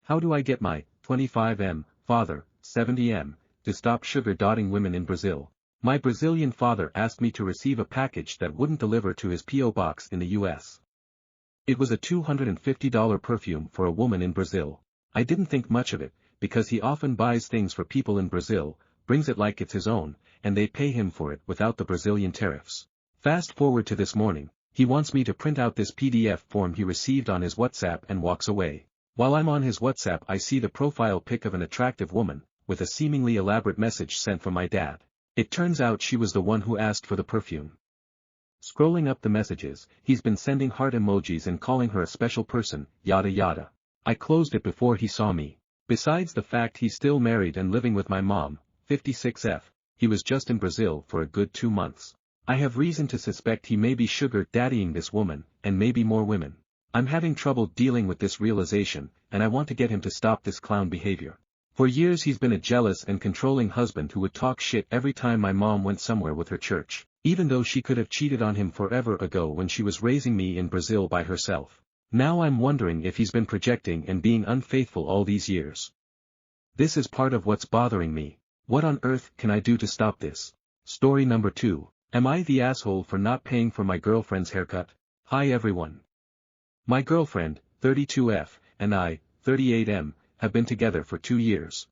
How do I get my 25M, father, 70M, to stop sugar-dotting women in Brazil? My Brazilian father asked me to receive a package that wouldn't deliver to his P.O. box in the US. It was a $250 perfume for a woman in Brazil. I didn't think much of it, because he often buys things for people in Brazil, brings it like it's his own, and they pay him for it without the Brazilian tariffs. Fast forward to this morning, he wants me to print out this PDF form he received on his WhatsApp and walks away. While I'm on his WhatsApp I see the profile pic of an attractive woman, with a seemingly elaborate message sent from my dad. It turns out she was the one who asked for the perfume. Scrolling up the messages, he's been sending heart emojis and calling her a special person, yada yada. I closed it before he saw me. Besides the fact he's still married and living with my mom, 56F, he was just in Brazil for a good 2 months. I have reason to suspect he may be sugar daddying this woman, and maybe more women. I'm having trouble dealing with this realization, and I want to get him to stop this clown behavior. For years he's been a jealous and controlling husband who would talk shit every time my mom went somewhere with her church, even though she could have cheated on him forever ago when she was raising me in Brazil by herself. Now I'm wondering if he's been projecting and being unfaithful all these years. This is part of what's bothering me. What on earth can I do to stop this? Story number 2. Am I the asshole for not paying for my girlfriend's haircut? Hi everyone. My girlfriend, 32F, and I, 38M, have been together for 2 years.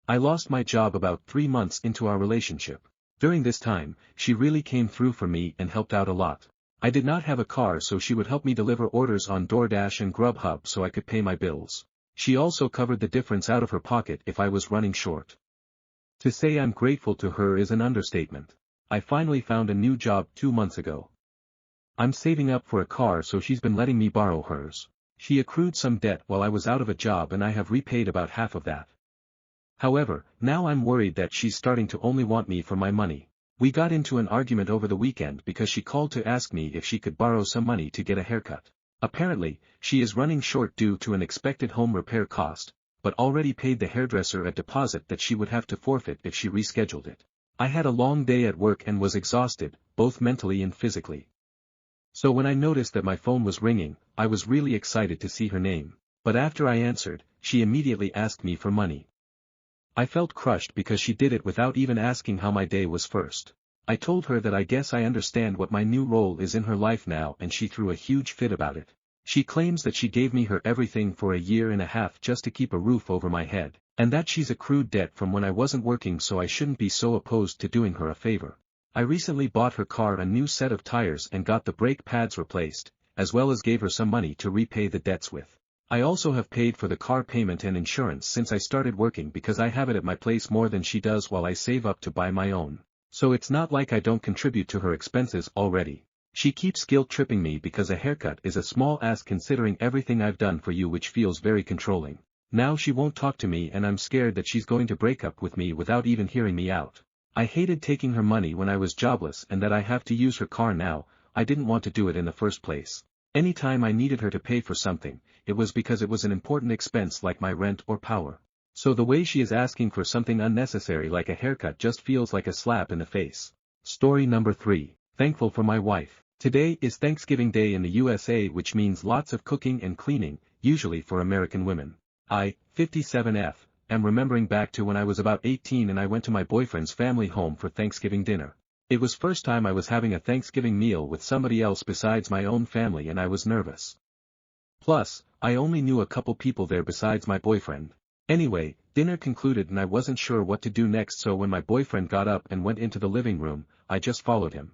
I lost my job about 3 months into our relationship. During this time, she really came through for me and helped out a lot. I did not have a car so she would help me deliver orders on DoorDash and Grubhub so I could pay my bills. She also covered the difference out of her pocket if I was running short. To say I'm grateful to her is an understatement. I finally found a new job 2 months ago. I'm saving up for a car so she's been letting me borrow hers. She accrued some debt while I was out of a job and I have repaid about half of that. However, now I'm worried that she's starting to only want me for my money. We got into an argument over the weekend because she called to ask me if she could borrow some money to get a haircut. Apparently, she is running short due to an expected home repair cost, but already paid the hairdresser a deposit that she would have to forfeit if she rescheduled it. I had a long day at work and was exhausted, both mentally and physically. So when I noticed that my phone was ringing, I was really excited to see her name. But after I answered, she immediately asked me for money. I felt crushed because she did it without even asking how my day was first. I told her that I guess I understand what my new role is in her life now and she threw a huge fit about it. She claims that she gave me her everything for a year and a half just to keep a roof over my head, and that she's accrued debt from when I wasn't working so I shouldn't be so opposed to doing her a favor. I recently bought her car a new set of tires and got the brake pads replaced, as well as gave her some money to repay the debts with. I also have paid for the car payment and insurance since I started working because I have it at my place more than she does while I save up to buy my own. So it's not like I don't contribute to her expenses already. She keeps guilt-tripping me because a haircut is a small ask considering everything I've done for you, which feels very controlling. Now she won't talk to me and I'm scared that she's going to break up with me without even hearing me out. I hated taking her money when I was jobless and that I have to use her car now. I didn't want to do it in the first place. Anytime I needed her to pay for something, it was because it was an important expense like my rent or power. So the way she is asking for something unnecessary like a haircut just feels like a slap in the face. Story number 3. Thankful for my wife. Today is Thanksgiving Day in the USA, which means lots of cooking and cleaning, usually for American women. I, 57F, am remembering back to when I was about 18 and I went to my boyfriend's family home for Thanksgiving dinner. It was first time I was having a Thanksgiving meal with somebody else besides my own family and I was nervous. Plus, I only knew a couple people there besides my boyfriend. Anyway, dinner concluded and I wasn't sure what to do next, so when my boyfriend got up and went into the living room, I just followed him.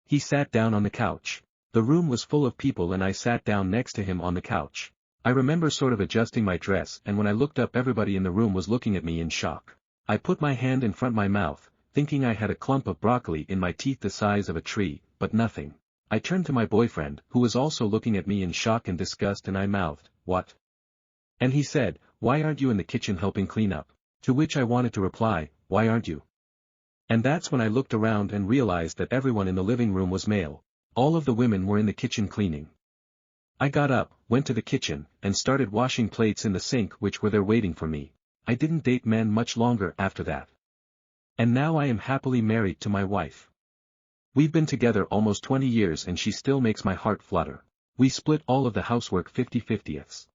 He sat down on the couch. The room was full of people and I sat down next to him on the couch. I remember sort of adjusting my dress and when I looked up everybody in the room was looking at me in shock. I put my hand in front of my mouth, thinking I had a clump of broccoli in my teeth the size of a tree, but nothing. I turned to my boyfriend, who was also looking at me in shock and disgust, and I mouthed, "What?" And he said, "Why aren't you in the kitchen helping clean up?" To which I wanted to reply, "Why aren't you?" And that's when I looked around and realized that everyone in the living room was male. All of the women were in the kitchen cleaning. I got up, went to the kitchen, and started washing plates in the sink which were there waiting for me. I didn't date men much longer after that. And now I am happily married to my wife. We've been together almost 20 years and she still makes my heart flutter. We split all of the housework 50-50ths.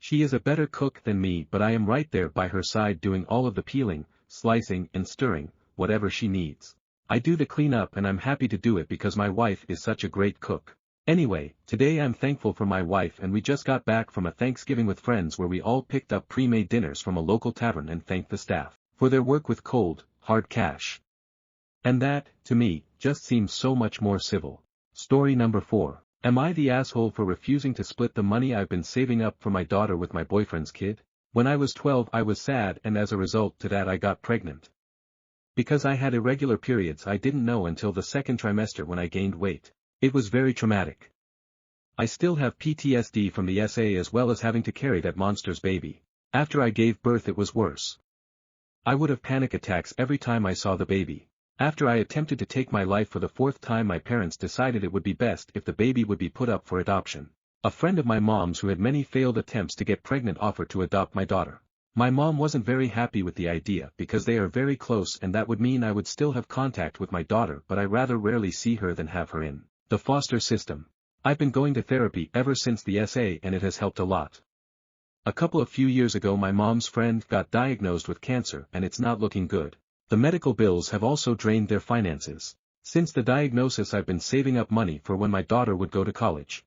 She is a better cook than me, but I am right there by her side doing all of the peeling, slicing and stirring, whatever she needs. I do the cleanup and I'm happy to do it because my wife is such a great cook. Anyway, today I'm thankful for my wife and we just got back from a Thanksgiving with friends where we all picked up pre-made dinners from a local tavern and thanked the staff for their work with cold, hard cash. And that, to me, just seems so much more civil. Story number 4. Am I the asshole for refusing to split the money I've been saving up for my daughter with my boyfriend's kid? When I was 12 I was sad and as a result to that I got pregnant. Because I had irregular periods I didn't know until the second trimester when I gained weight. It was very traumatic. I still have PTSD from the SA as well as having to carry that monster's baby. After I gave birth it was worse. I would have panic attacks every time I saw the baby. After I attempted to take my life for the 4th time my parents decided it would be best if the baby would be put up for adoption. A friend of my mom's who had many failed attempts to get pregnant offered to adopt my daughter. My mom wasn't very happy with the idea because they are very close and that would mean I would still have contact with my daughter but I rather rarely see her than have her in the foster system. I've been going to therapy ever since the SA and it has helped a lot. A couple of few years ago my mom's friend got diagnosed with cancer and it's not looking good. The medical bills have also drained their finances. Since the diagnosis I've been saving up money for when my daughter would go to college.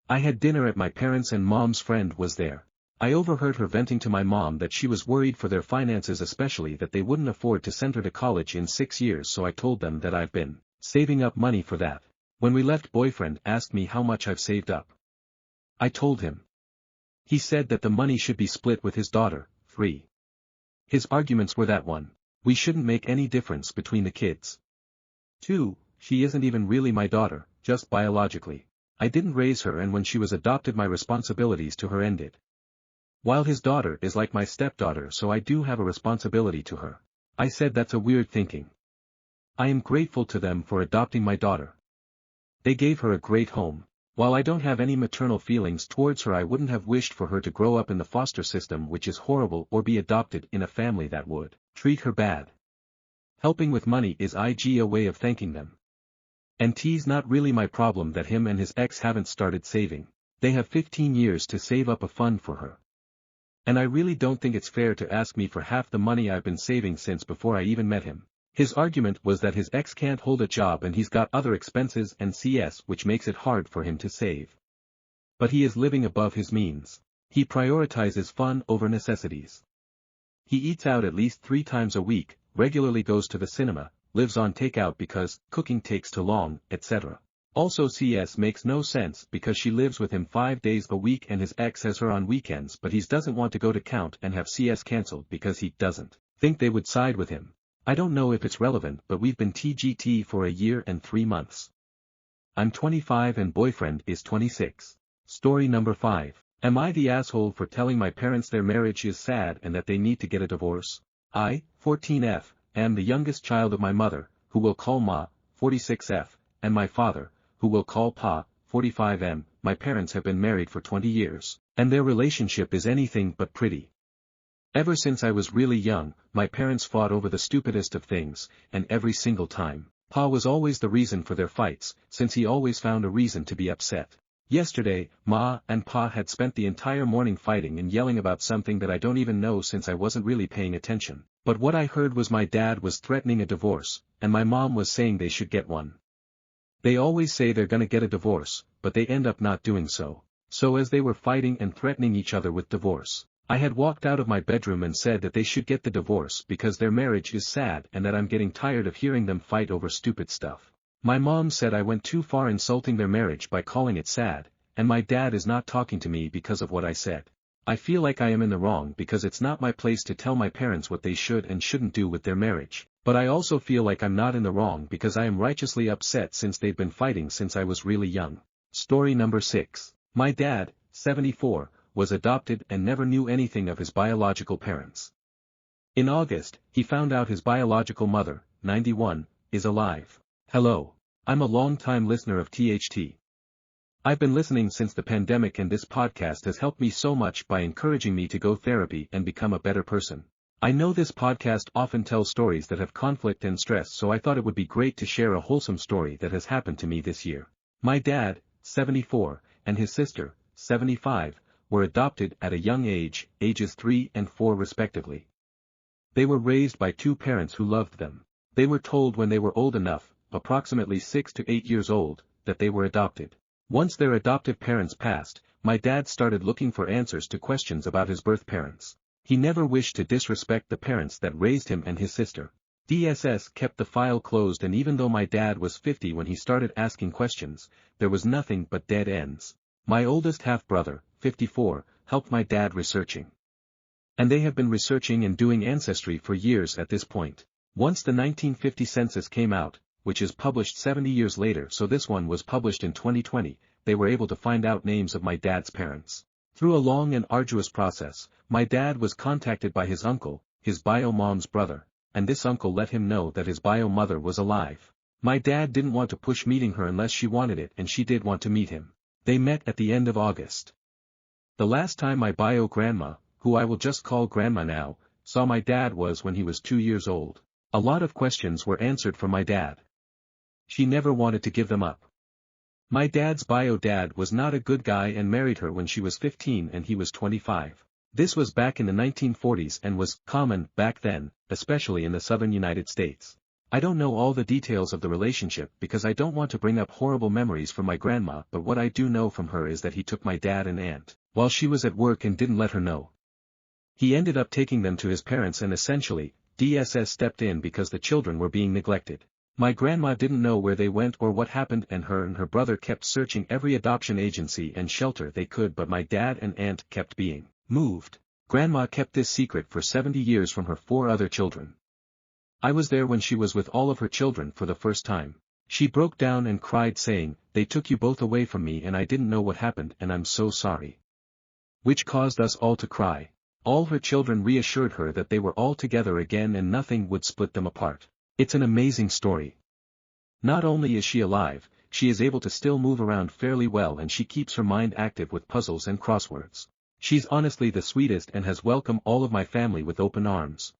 I had dinner at my parents' and mom's friend was there. I overheard her venting to my mom that she was worried for their finances especially that they wouldn't afford to send her to college in 6 years so I told them that I've been saving up money for that. When we left boyfriend asked me how much I've saved up. I told him. He said that the money should be split with his daughter, 3. His arguments were that 1. We shouldn't make any difference between the kids. 2. She isn't even really my daughter, just biologically. I didn't raise her and when she was adopted my responsibilities to her ended. While his daughter is like my stepdaughter so I do have a responsibility to her. I said that's a weird thinking. I am grateful to them for adopting my daughter. They gave her a great home. While I don't have any maternal feelings towards her I wouldn't have wished for her to grow up in the foster system which is horrible or be adopted in a family that would treat her bad. Helping with money is a way of thanking them. And T's not really my problem that him and his ex haven't started saving. They have 15 years to save up a fund for her. And I really don't think it's fair to ask me for half the money I've been saving since before I even met him. His argument was that his ex can't hold a job and he's got other expenses and CS which makes it hard for him to save. But he is living above his means. He prioritizes fun over necessities. He eats out at least 3 times a week, regularly goes to the cinema, lives on takeout because cooking takes too long, etc. Also CS makes no sense because she lives with him 5 days a week and his ex has her on weekends but he doesn't want to go to count and have CS cancelled because he doesn't think they would side with him. I don't know if it's relevant but we've been TGT for a year and 3 months. I'm 25 and boyfriend is 26. Story number 5. Am I the asshole for telling my parents their marriage is sad and that they need to get a divorce? I, 14F, am the youngest child of my mother, who we'll call Ma, 46F, and my father, who we'll call Pa, 45M. My parents have been married for 20 years, and their relationship is anything but pretty. Ever since I was really young, my parents fought over the stupidest of things, and every single time, Pa was always the reason for their fights, since he always found a reason to be upset. Yesterday, Ma and Pa had spent the entire morning fighting and yelling about something that I don't even know since I wasn't really paying attention. But what I heard was my dad was threatening a divorce, and my mom was saying they should get one. They always say they're gonna get a divorce, but they end up not doing so. So as they were fighting and threatening each other with divorce, I had walked out of my bedroom and said that they should get the divorce because their marriage is sad and that I'm getting tired of hearing them fight over stupid stuff. My mom said I went too far insulting their marriage by calling it sad, and my dad is not talking to me because of what I said. I feel like I am in the wrong because it's not my place to tell my parents what they should and shouldn't do with their marriage, but I also feel like I'm not in the wrong because I am righteously upset since they've been fighting since I was really young. Story number 6. My dad, 74, was adopted and never knew anything of his biological parents. In August, he found out his biological mother, 91, is alive. Hello. I'm a long-time listener of THT. I've been listening since the pandemic and this podcast has helped me so much by encouraging me to go therapy and become a better person. I know this podcast often tells stories that have conflict and stress, so I thought it would be great to share a wholesome story that has happened to me this year. My dad, 74, and his sister, 75, were adopted at a young age, ages 3 and 4 respectively. They were raised by two parents who loved them. They were told when they were old enough, approximately 6 to 8 years old, that they were adopted. Once their adoptive parents passed, my dad started looking for answers to questions about his birth parents. He never wished to disrespect the parents that raised him and his sister. DSS kept the file closed, and even though my dad was 50 when he started asking questions, there was nothing but dead ends. My oldest half-brother, 54, helped my dad researching. And they have been researching and doing ancestry for years at this point. Once the 1950 census came out, which is published 70 years later, so this one was published in 2020, they were able to find out names of my dad's parents. Through a long and arduous process, my dad was contacted by his uncle, his bio-mom's brother, and this uncle let him know that his bio-mother was alive. My dad didn't want to push meeting her unless she wanted it, and she did want to meet him. They met at the end of August. The last time my bio-grandma, who I will just call grandma now, saw my dad was when he was 2 years old. A lot of questions were answered from my dad. She never wanted to give them up. My dad's bio-dad was not a good guy and married her when she was 15 and he was 25. This was back in the 1940s and was common back then, especially in the southern United States. I don't know all the details of the relationship because I don't want to bring up horrible memories from my grandma, but what I do know from her is that he took my dad and aunt while she was at work and didn't let her know. He ended up taking them to his parents, and essentially, DSS stepped in because the children were being neglected. My grandma didn't know where they went or what happened, and her brother kept searching every adoption agency and shelter they could, but my dad and aunt kept being moved. Grandma kept this secret for 70 years from her 4 other children. I was there when she was with all of her children for the first time. She broke down and cried saying, "They took you both away from me and I didn't know what happened and I'm so sorry." Which caused us all to cry. All her children reassured her that they were all together again and nothing would split them apart. It's an amazing story. Not only is she alive, she is able to still move around fairly well, and she keeps her mind active with puzzles and crosswords. She's honestly the sweetest and has welcomed all of my family with open arms.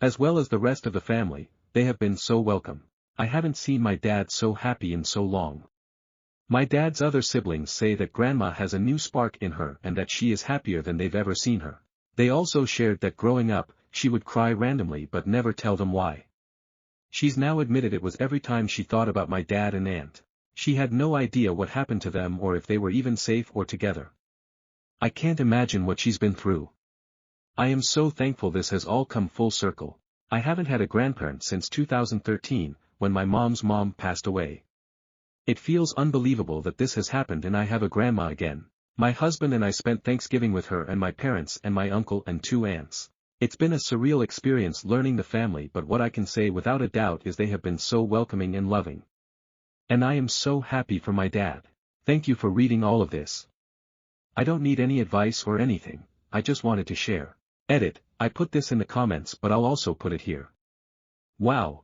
As well as the rest of the family, they have been so welcome. I haven't seen my dad so happy in so long. My dad's other siblings say that grandma has a new spark in her and that she is happier than they've ever seen her. They also shared that growing up, she would cry randomly but never tell them why. She's now admitted it was every time she thought about my dad and aunt. She had no idea what happened to them or if they were even safe or together. I can't imagine what she's been through. I am so thankful this has all come full circle. I haven't had a grandparent since 2013, when my mom's mom passed away. It feels unbelievable that this has happened and I have a grandma again. My husband and I spent Thanksgiving with her and my parents and my uncle and 2 aunts. It's been a surreal experience learning the family, but what I can say without a doubt is they have been so welcoming and loving. And I am so happy for my dad. Thank you for reading all of this. I don't need any advice or anything, I just wanted to share. Edit, I put this in the comments but I'll also put it here. Wow.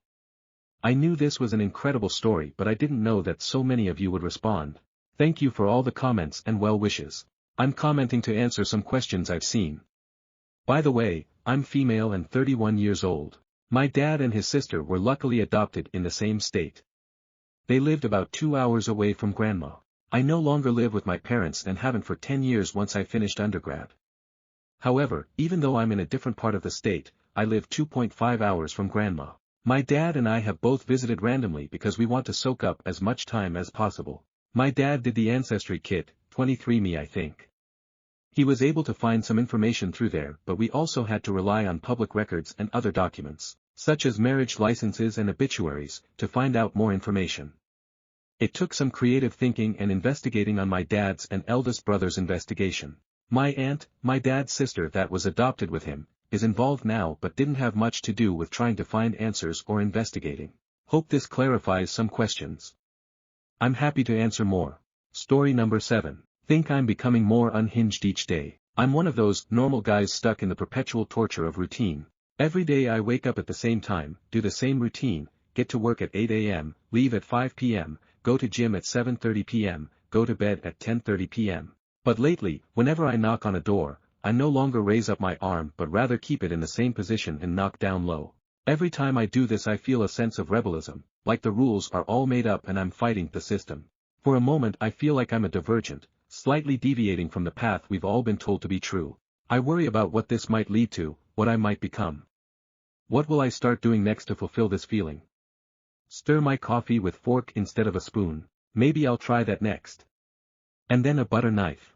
I knew this was an incredible story, but I didn't know that so many of you would respond. Thank you for all the comments and well wishes. I'm commenting to answer some questions I've seen. By the way, I'm female and 31 years old. My dad and his sister were luckily adopted in the same state. They lived about 2 hours away from grandma. I no longer live with my parents and haven't for 10 years once I finished undergrad. However, even though I'm in a different part of the state, I live 2.5 hours from grandma. My dad and I have both visited randomly because we want to soak up as much time as possible. My dad did the Ancestry kit, 23andMe I think. He was able to find some information through there, but we also had to rely on public records and other documents, such as marriage licenses and obituaries, to find out more information. It took some creative thinking and investigating on my dad's and eldest brother's investigation. My aunt, my dad's sister that was adopted with him, is involved now but didn't have much to do with trying to find answers or investigating. Hope this clarifies some questions. I'm happy to answer more. Story number 7. Think I'm becoming more unhinged each day. I'm one of those normal guys stuck in the perpetual torture of routine. Every day I wake up at the same time, do the same routine, get to work at 8 a.m., leave at 5 p.m., go to gym at 7:30 p.m., go to bed at 10:30 p.m. But lately, whenever I knock on a door, I no longer raise up my arm but rather keep it in the same position and knock down low. Every time I do this I feel a sense of rebellism, like the rules are all made up and I'm fighting the system. For a moment I feel like I'm a divergent, slightly deviating from the path we've all been told to be true. I worry about what this might lead to, what I might become. What will I start doing next to fulfill this feeling? Stir my coffee with fork instead of a spoon. Maybe I'll try that next. And then a butter knife.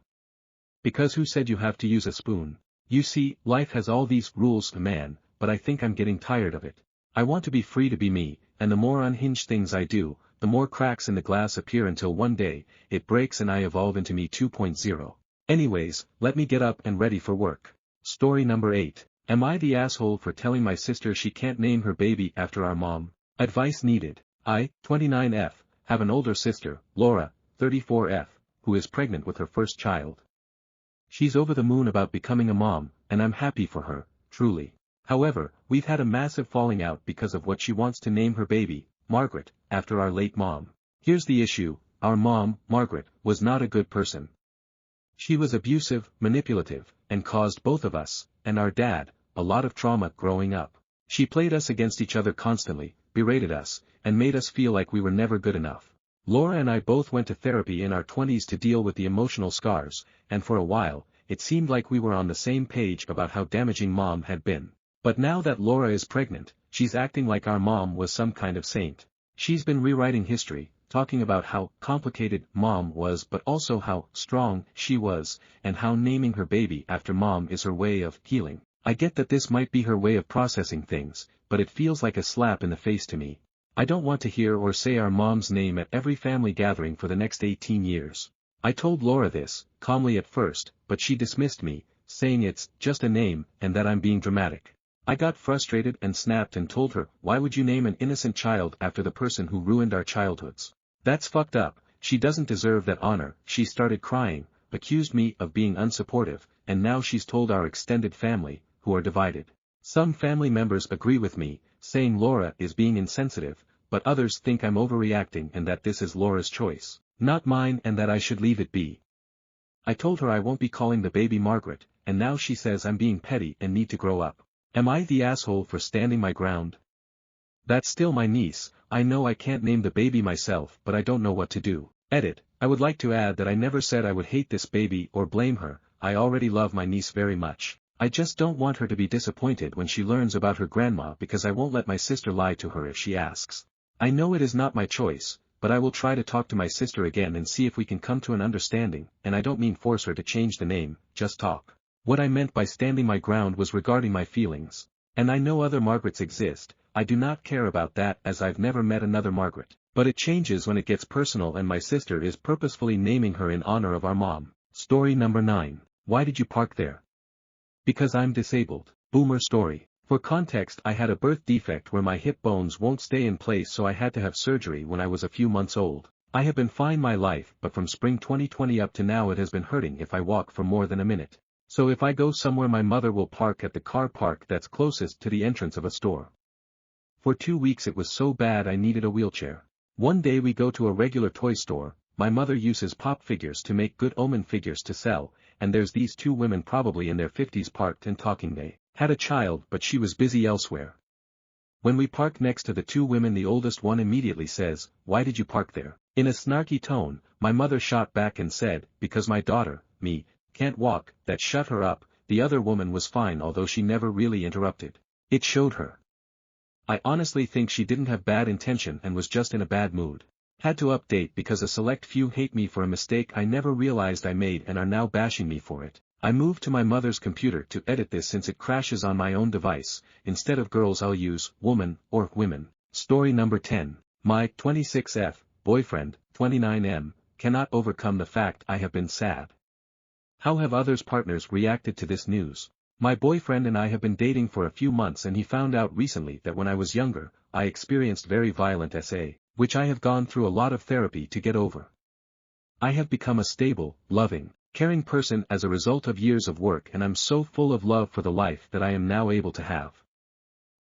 Because who said you have to use a spoon? You see, life has all these rules, man, but I think I'm getting tired of it. I want to be free to be me, and the more unhinged things I do, the more cracks in the glass appear until one day, it breaks and I evolve into me 2.0. Anyways, let me get up and ready for work. Story number 8. Am I the asshole for telling my sister she can't name her baby after our mom? Advice needed. I, 29F, have an older sister, Laura, 34F, who is pregnant with her first child. She's over the moon about becoming a mom, and I'm happy for her, truly. However, we've had a massive falling out because of what she wants to name her baby, Margaret, after our late mom. Here's the issue, our mom, Margaret, was not a good person. She was abusive, manipulative, and caused both of us, and our dad, a lot of trauma growing up. She played us against each other constantly, berated us, and made us feel like we were never good enough. Laura and I both went to therapy in our 20s to deal with the emotional scars, and for a while, it seemed like we were on the same page about how damaging mom had been. But now that Laura is pregnant, she's acting like our mom was some kind of saint. She's been rewriting history, talking about how complicated mom was but also how strong she was, and how naming her baby after mom is her way of healing. I get that this might be her way of processing things, but it feels like a slap in the face to me. I don't want to hear or say our mom's name at every family gathering for the next 18 years. I told Laura this, calmly at first, but she dismissed me, saying it's just a name and that I'm being dramatic. I got frustrated and snapped and told her, why would you name an innocent child after the person who ruined our childhoods? That's fucked up, she doesn't deserve that honor. She started crying, accused me of being unsupportive, and now she's told our extended family, who are divided. Some family members agree with me, saying Laura is being insensitive, but others think I'm overreacting and that this is Laura's choice, not mine, and that I should leave it be. I told her I won't be calling the baby Margaret, and now she says I'm being petty and need to grow up. Am I the asshole for standing my ground? That's still my niece. I know I can't name the baby myself, but I don't know what to do. Edit. I would like to add that I never said I would hate this baby or blame her. I already love my niece very much. I just don't want her to be disappointed when she learns about her grandma, because I won't let my sister lie to her if she asks. I know it is not my choice, but I will try to talk to my sister again and see if we can come to an understanding, and I don't mean force her to change the name, just talk. What I meant by standing my ground was regarding my feelings. And I know other Margarets exist, I do not care about that as I've never met another Margaret. But it changes when it gets personal and my sister is purposefully naming her in honor of our mom. Story number 9. Why did you park there? Because I'm disabled. Boomer story. For context, I had a birth defect where my hip bones won't stay in place, so I had to have surgery when I was a few months old. I have been fine my life, but from spring 2020 up to now it has been hurting if I walk for more than a minute. So if I go somewhere, my mother will park at the car park that's closest to the entrance of a store. For 2 weeks it was so bad I needed a wheelchair. One day we go to a regular toy store, my mother uses pop figures to make Good Omen figures to sell, and there's these two women probably in their 50s parked and talking. They had a child, but she was busy elsewhere. When we park next to the two women, the oldest one immediately says, "Why did you park there?" In a snarky tone, my mother shot back and said, "Because my daughter, me, can't walk." That shut her up. The other woman was fine, although she never really interrupted. It showed her. I honestly think she didn't have bad intention and was just in a bad mood. Had to update because a select few hate me for a mistake I never realized I made and are now bashing me for it. I moved to my mother's computer to edit this since it crashes on my own device. Instead of girls I'll use woman or women. Story number 10. My 26F boyfriend, 29M, cannot overcome the fact I have been sad. How have others' partners reacted to this news? My boyfriend and I have been dating for a few months, and he found out recently that when I was younger, I experienced very violent SA, which I have gone through a lot of therapy to get over. I have become a stable, loving, caring person as a result of years of work, and I'm so full of love for the life that I am now able to have.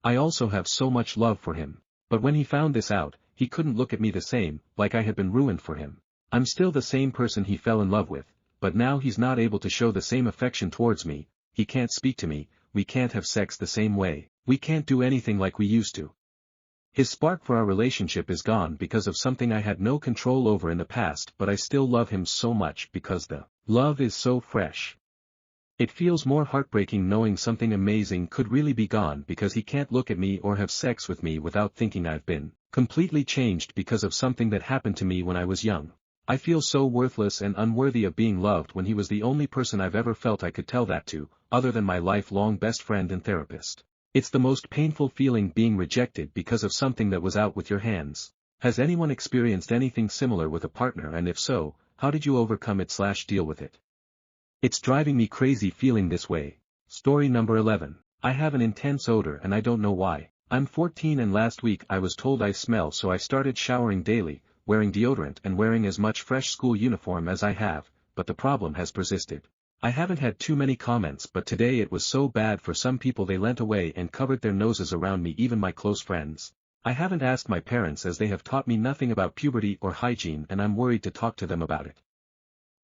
I also have so much love for him. But when he found this out, he couldn't look at me the same, like I had been ruined for him. I'm still the same person he fell in love with, but now he's not able to show the same affection towards me. He can't speak to me, we can't have sex the same way, we can't do anything like we used to. His spark for our relationship is gone because of something I had no control over in the past, but I still love him so much because the love is so fresh. It feels more heartbreaking knowing something amazing could really be gone because he can't look at me or have sex with me without thinking I've been completely changed because of something that happened to me when I was young. I feel so worthless and unworthy of being loved when he was the only person I've ever felt I could tell that to, other than my lifelong best friend and therapist. It's the most painful feeling being rejected because of something that was out with your hands. Has anyone experienced anything similar with a partner, and if so, how did you overcome it/deal with it? It's driving me crazy feeling this way. Story number 11. I have an intense odor and I don't know why. I'm 14 and last week I was told I smell, so I started showering daily, wearing deodorant and wearing as much fresh school uniform as I have, but the problem has persisted. I haven't had too many comments, but today it was so bad for some people they leant away and covered their noses around me, even my close friends. I haven't asked my parents as they have taught me nothing about puberty or hygiene, and I'm worried to talk to them about it.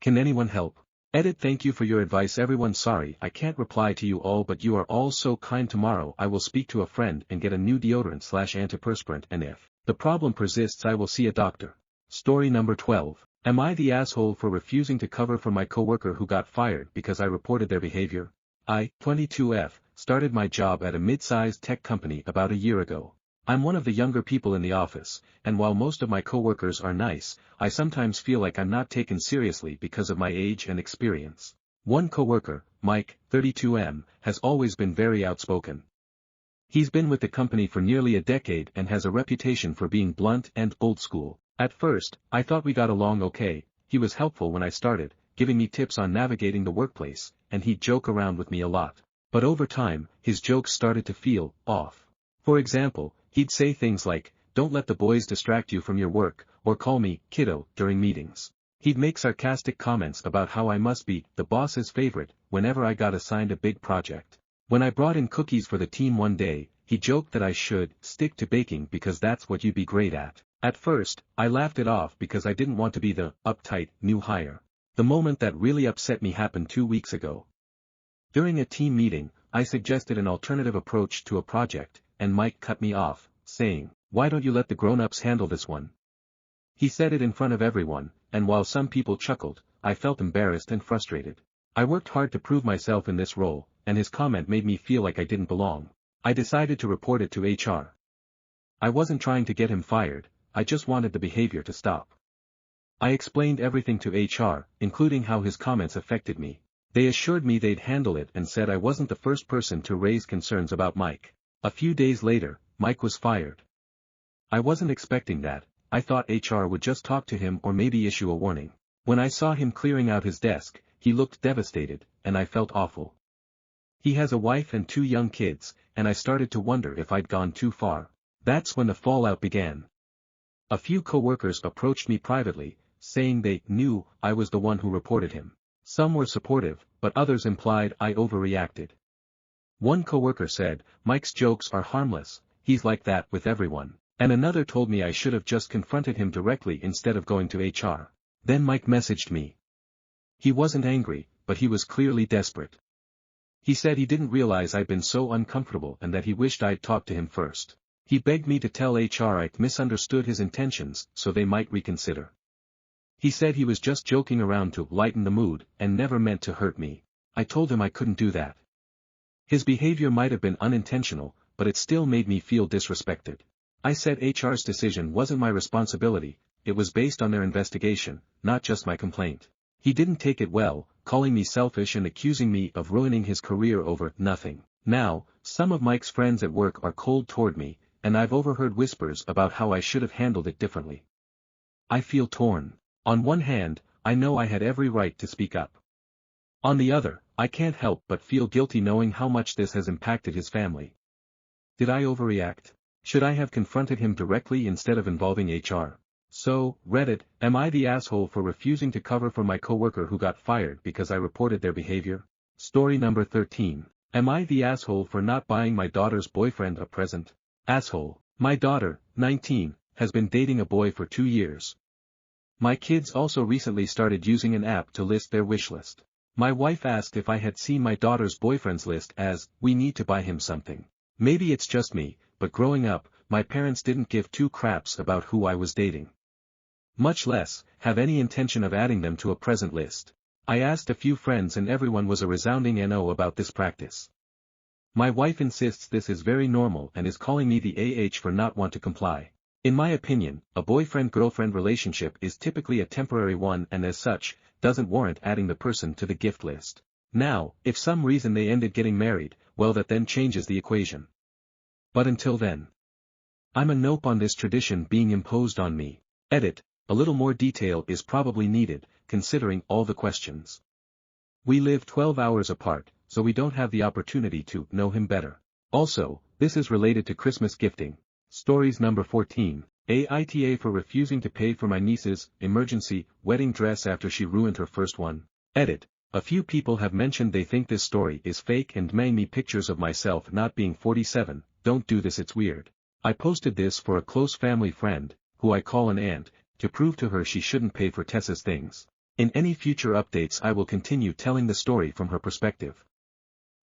Can anyone help? Edit. Thank you for your advice everyone. Sorry I can't reply to you all, but you are all so kind. Tomorrow I will speak to a friend and get a new deodorant/antiperspirant, and if the problem persists I will see a doctor. Story number 12. Am I the asshole for refusing to cover for my coworker who got fired because I reported their behavior? I, 22F, started my job at a mid-sized tech company about a year ago. I'm one of the younger people in the office, and while most of my coworkers are nice, I sometimes feel like I'm not taken seriously because of my age and experience. One coworker, Mike, 32M, has always been very outspoken. He's been with the company for nearly a decade and has a reputation for being blunt and old school. At first, I thought we got along okay. He was helpful when I started, giving me tips on navigating the workplace, and he'd joke around with me a lot. But over time, his jokes started to feel off. For example, he'd say things like, "Don't let the boys distract you from your work," or call me kiddo during meetings. He'd make sarcastic comments about how I must be the boss's favorite whenever I got assigned a big project. When I brought in cookies for the team one day, he joked that I should stick to baking because that's what you'd be great at. At first, I laughed it off because I didn't want to be the uptight new hire. The moment that really upset me happened 2 weeks ago. During a team meeting, I suggested an alternative approach to a project, and Mike cut me off, saying, "Why don't you let the grown-ups handle this one?" He said it in front of everyone, and while some people chuckled, I felt embarrassed and frustrated. I worked hard to prove myself in this role, and his comment made me feel like I didn't belong. I decided to report it to HR. I wasn't trying to get him fired, I just wanted the behavior to stop. I explained everything to HR, including how his comments affected me. They assured me they'd handle it and said I wasn't the first person to raise concerns about Mike. A few days later, Mike was fired. I wasn't expecting that. I thought HR would just talk to him or maybe issue a warning. When I saw him clearing out his desk, he looked devastated, and I felt awful. He has a wife and 2 young kids, and I started to wonder if I'd gone too far. That's when the fallout began. A few coworkers approached me privately, saying they knew I was the one who reported him. Some were supportive, but others implied I overreacted. One coworker said, "Mike's jokes are harmless, he's like that with everyone." And another told me I should have just confronted him directly instead of going to HR. Then Mike messaged me. He wasn't angry, but he was clearly desperate. He said he didn't realize I'd been so uncomfortable and that he wished I'd talked to him first. He begged me to tell HR I'd misunderstood his intentions so they might reconsider. He said he was just joking around to lighten the mood and never meant to hurt me. I told him I couldn't do that. His behavior might have been unintentional, but it still made me feel disrespected. I said HR's decision wasn't my responsibility, it was based on their investigation, not just my complaint. He didn't take it well, calling me selfish and accusing me of ruining his career over nothing. Now, some of Mike's friends at work are cold toward me, and I've overheard whispers about how I should have handled it differently. I feel torn. On one hand, I know I had every right to speak up. On the other, I can't help but feel guilty knowing how much this has impacted his family. Did I overreact? Should I have confronted him directly instead of involving HR? So, Reddit, am I the asshole for refusing to cover for my coworker who got fired because I reported their behavior? Story number 13. Am I the asshole for not buying my daughter's boyfriend a present? Asshole. My daughter, 19, has been dating a boy for 2 years. My kids also recently started using an app to list their wish list. My wife asked if I had seen my daughter's boyfriend's list as, "We need to buy him something." Maybe it's just me, but growing up, my parents didn't give two craps about who I was dating. Much less, have any intention of adding them to a present list. I asked a few friends and everyone was a resounding no about this practice. My wife insists this is very normal and is calling me the for not want to comply. In my opinion, a boyfriend-girlfriend relationship is typically a temporary one and as such, doesn't warrant adding the person to the gift list. Now, if some reason they ended getting married, well that then changes the equation. But until then, I'm a nope on this tradition being imposed on me. Edit, a little more detail is probably needed, considering all the questions. We live 12 hours apart, so we don't have the opportunity to know him better. Also, this is related to Christmas gifting. Stories number 14. AITA for refusing to pay for my niece's emergency wedding dress after she ruined her first one. Edit. A few people have mentioned they think this story is fake and made me pictures of myself not being 47, don't do this, it's weird. I posted this for a close family friend, who I call an aunt, to prove to her she shouldn't pay for Tessa's things. In any future updates I will continue telling the story from her perspective.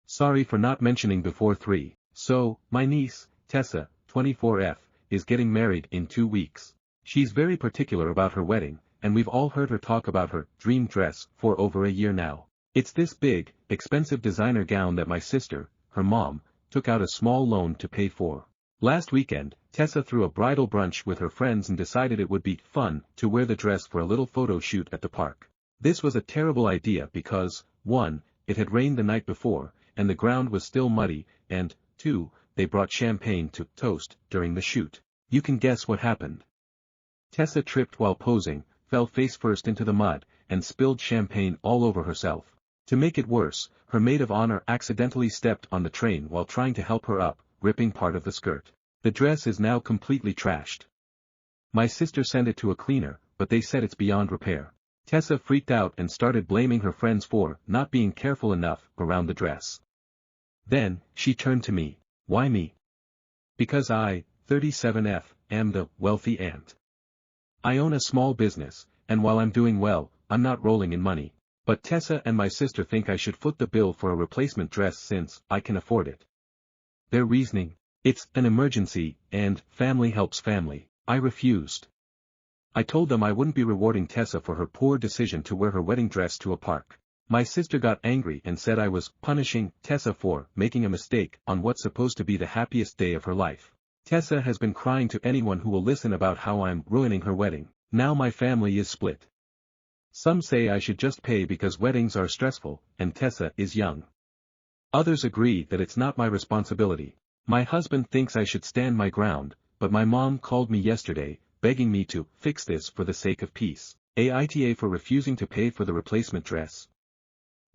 Sorry for not mentioning before 3. So, my niece, Tessa, 24F, is getting married in 2 weeks. She's very particular about her wedding, and we've all heard her talk about her dream dress for over a year now. It's this big, expensive designer gown that my sister, her mom, took out a small loan to pay for. Last weekend, Tessa threw a bridal brunch with her friends and decided it would be fun to wear the dress for a little photo shoot at the park. This was a terrible idea because, 1, it had rained the night before, and the ground was still muddy, and, 2, they brought champagne to toast during the shoot. You can guess what happened. Tessa tripped while posing, fell face first into the mud, and spilled champagne all over herself. To make it worse, her maid of honor accidentally stepped on the train while trying to help her up, ripping part of the skirt. The dress is now completely trashed. My sister sent it to a cleaner, but they said it's beyond repair. Tessa freaked out and started blaming her friends for not being careful enough around the dress. Then, she turned to me. Why me? Because I, 37F, am the wealthy aunt. I own a small business, and while I'm doing well, I'm not rolling in money. But Tessa and my sister think I should foot the bill for a replacement dress since I can afford it. Their reasoning? It's an emergency, and family helps family. I refused. I told them I wouldn't be rewarding Tessa for her poor decision to wear her wedding dress to a park. My sister got angry and said I was punishing Tessa for making a mistake on what's supposed to be the happiest day of her life. Tessa has been crying to anyone who will listen about how I'm ruining her wedding. Now my family is split. Some say I should just pay because weddings are stressful, and Tessa is young. Others agree that it's not my responsibility. My husband thinks I should stand my ground, but my mom called me yesterday, begging me to fix this for the sake of peace. AITA for refusing to pay for the replacement dress.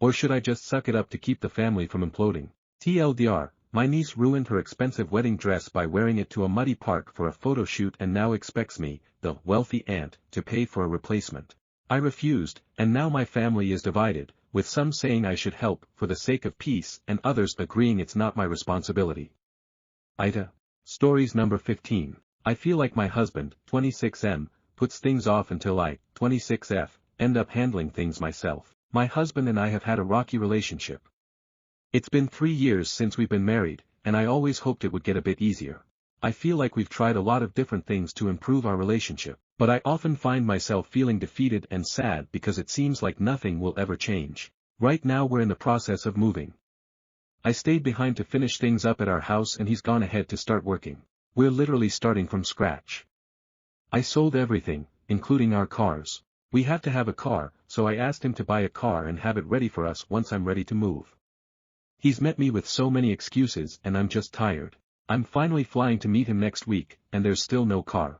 Or should I just suck it up to keep the family from imploding? TLDR, my niece ruined her expensive wedding dress by wearing it to a muddy park for a photo shoot and now expects me, the wealthy aunt, to pay for a replacement. I refused, and now my family is divided, with some saying I should help for the sake of peace and others agreeing it's not my responsibility. AITA. Stories number 15. I feel like my husband, 26M, puts things off until I, 26F, end up handling things myself. My husband and I have had a rocky relationship. It's been 3 years since we've been married, and I always hoped it would get a bit easier. I feel like we've tried a lot of different things to improve our relationship, but I often find myself feeling defeated and sad because it seems like nothing will ever change. Right now we're in the process of moving. I stayed behind to finish things up at our house and he's gone ahead to start working. We're literally starting from scratch. I sold everything, including our cars. We have to have a car, so I asked him to buy a car and have it ready for us once I'm ready to move. He's met me with so many excuses and I'm just tired. I'm finally flying to meet him next week, and there's still no car.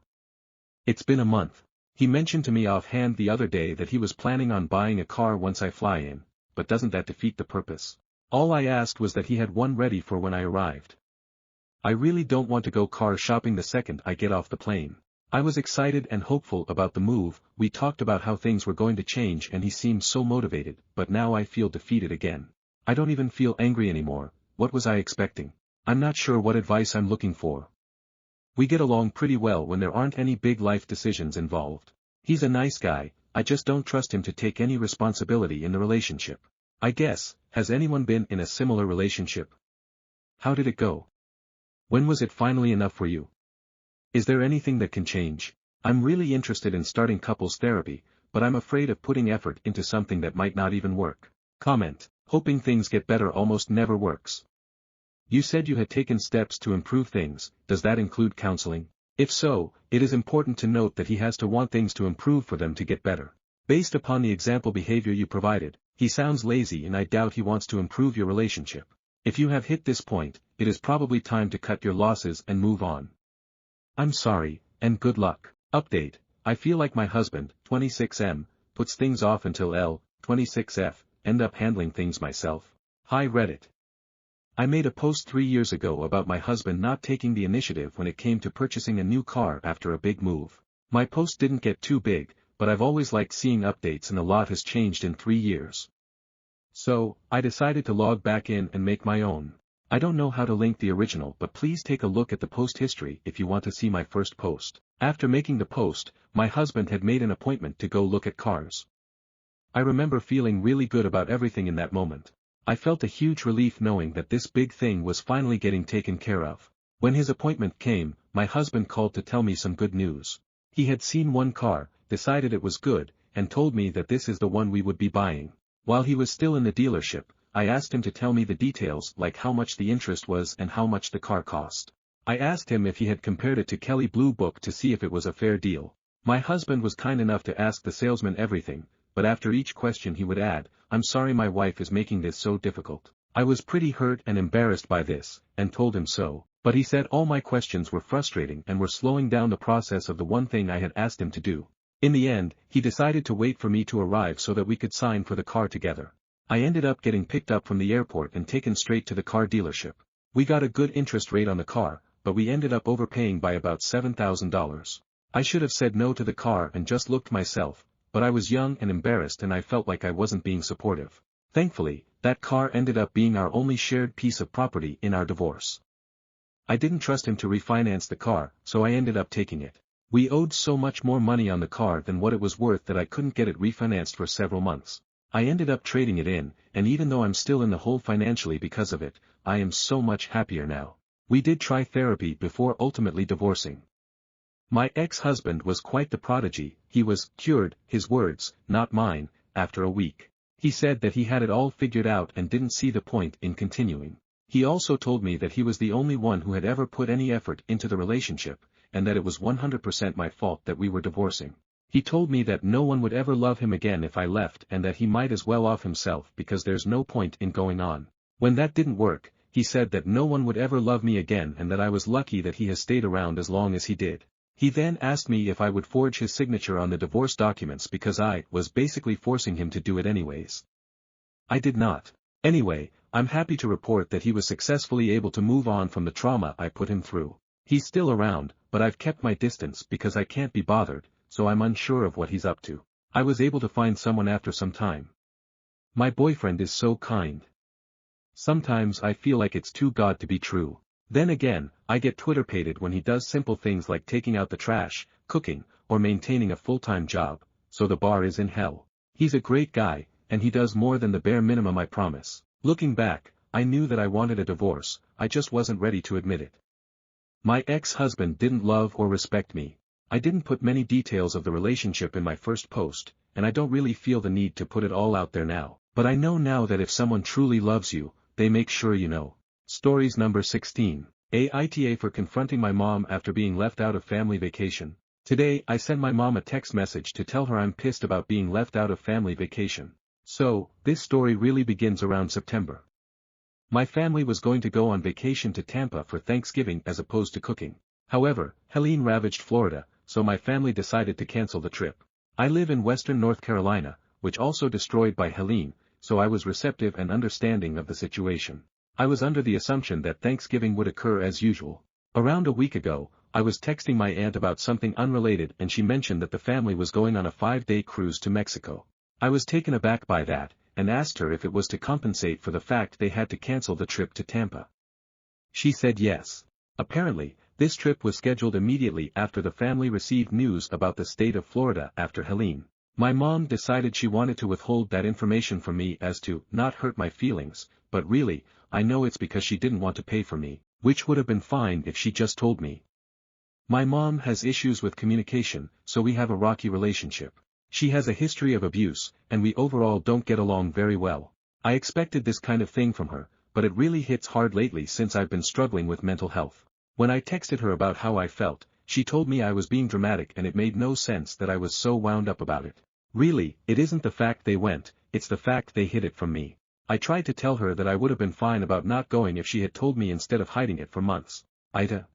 It's been a month. He mentioned to me offhand the other day that he was planning on buying a car once I fly in, but doesn't that defeat the purpose? All I asked was that he had one ready for when I arrived. I really don't want to go car shopping the second I get off the plane. I was excited and hopeful about the move, we talked about how things were going to change and he seemed so motivated, but now I feel defeated again. I don't even feel angry anymore. What was I expecting? I'm not sure what advice I'm looking for. We get along pretty well when there aren't any big life decisions involved. He's a nice guy, I just don't trust him to take any responsibility in the relationship. I guess, has anyone been in a similar relationship? How did it go? When was it finally enough for you? Is there anything that can change? I'm really interested in starting couples therapy, but I'm afraid of putting effort into something that might not even work. Comment. Hoping things get better almost never works. You said you had taken steps to improve things. Does that include counseling? If so, it is important to note that he has to want things to improve for them to get better. Based upon the example behavior you provided, he sounds lazy and I doubt he wants to improve your relationship. If you have hit this point, it is probably time to cut your losses and move on. I'm sorry, and good luck. Update. I feel like my husband, 26M, puts things off until L, 26F, end up handling things myself. Hi Reddit. I made a post 3 years ago about my husband not taking the initiative when it came to purchasing a new car after a big move. My post didn't get too big, but I've always liked seeing updates and a lot has changed in 3 years. So, I decided to log back in and make my own. I don't know how to link the original, but please take a look at the post history if you want to see my first post. After making the post, my husband had made an appointment to go look at cars. I remember feeling really good about everything in that moment. I felt a huge relief knowing that this big thing was finally getting taken care of. When his appointment came, my husband called to tell me some good news. He had seen one car, decided it was good, and told me that this is the one we would be buying. While he was still in the dealership, I asked him to tell me the details like how much the interest was and how much the car cost. I asked him if he had compared it to Kelley Blue Book to see if it was a fair deal. My husband was kind enough to ask the salesman everything, but after each question he would add, "I'm sorry my wife is making this so difficult." I was pretty hurt and embarrassed by this, and told him so, but he said all my questions were frustrating and were slowing down the process of the one thing I had asked him to do. In the end, he decided to wait for me to arrive so that we could sign for the car together. I ended up getting picked up from the airport and taken straight to the car dealership. We got a good interest rate on the car, but we ended up overpaying by about $7,000. I should have said no to the car and just looked myself, but I was young and embarrassed and I felt like I wasn't being supportive. Thankfully, that car ended up being our only shared piece of property in our divorce. I didn't trust him to refinance the car, so I ended up taking it. We owed so much more money on the car than what it was worth that I couldn't get it refinanced for several months. I ended up trading it in, and even though I'm still in the hole financially because of it, I am so much happier now. We did try therapy before ultimately divorcing. My ex-husband was quite the prodigy. He was cured, his words, not mine, after a week. He said that he had it all figured out and didn't see the point in continuing. He also told me that he was the only one who had ever put any effort into the relationship, and that it was 100% my fault that we were divorcing. He told me that no one would ever love him again if I left and that he might as well off himself because there's no point in going on. When that didn't work, he said that no one would ever love me again and that I was lucky that he has stayed around as long as he did. He then asked me if I would forge his signature on the divorce documents because I was basically forcing him to do it anyways. I did not. Anyway, I'm happy to report that he was successfully able to move on from the trauma I put him through. He's still around, but I've kept my distance because I can't be bothered, so I'm unsure of what he's up to. I was able to find someone after some time. My boyfriend is so kind. Sometimes I feel like it's too good to be true. Then again, I get Twitter-pated when he does simple things like taking out the trash, cooking, or maintaining a full-time job, so the bar is in hell. He's a great guy, and he does more than the bare minimum I promise. Looking back, I knew that I wanted a divorce, I just wasn't ready to admit it. My ex-husband didn't love or respect me. I didn't put many details of the relationship in my first post, and I don't really feel the need to put it all out there now. But I know now that if someone truly loves you, they make sure you know. Stories number 16. AITA for confronting my mom after being left out of family vacation. Today I sent my mom a text message to tell her I'm pissed about being left out of family vacation. So, this story really begins around September. My family was going to go on vacation to Tampa for Thanksgiving as opposed to cooking. However, Helene ravaged Florida, so my family decided to cancel the trip. I live in western North Carolina, which also destroyed by Helene, so I was receptive and understanding of the situation. I was under the assumption that Thanksgiving would occur as usual. Around a week ago, I was texting my aunt about something unrelated and she mentioned that the family was going on a 5-day cruise to Mexico. I was taken aback by that, and asked her if it was to compensate for the fact they had to cancel the trip to Tampa. She said yes. Apparently, this trip was scheduled immediately after the family received news about the state of Florida after Helene. My mom decided she wanted to withhold that information from me as to not hurt my feelings, but really, I know it's because she didn't want to pay for me, which would have been fine if she just told me. My mom has issues with communication, so we have a rocky relationship. She has a history of abuse, and we overall don't get along very well. I expected this kind of thing from her, but it really hits hard lately since I've been struggling with mental health. When I texted her about how I felt, she told me I was being dramatic and it made no sense that I was so wound up about it. Really, it isn't the fact they went, it's the fact they hid it from me. I tried to tell her that I would have been fine about not going if she had told me instead of hiding it for months. AITA.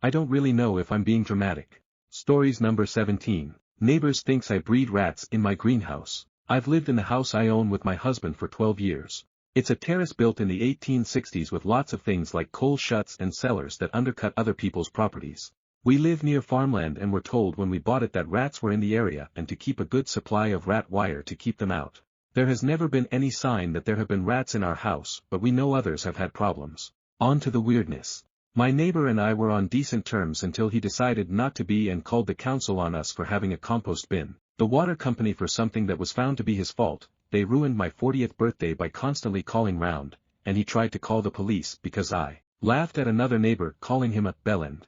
I don't really know if I'm being dramatic. Stories number 17. Neighbors thinks I breed rats in my greenhouse. I've lived in the house I own with my husband for 12 years. It's a terrace built in the 1860s with lots of things like coal shuts and cellars that undercut other people's properties. We live near farmland and were told when we bought it that rats were in the area and to keep a good supply of rat wire to keep them out. There has never been any sign that there have been rats in our house, but we know others have had problems. On to the weirdness. My neighbor and I were on decent terms until he decided not to be and called the council on us for having a compost bin. The water company for something that was found to be his fault. They ruined my 40th birthday by constantly calling round, and he tried to call the police because I laughed at another neighbor calling him a bellend.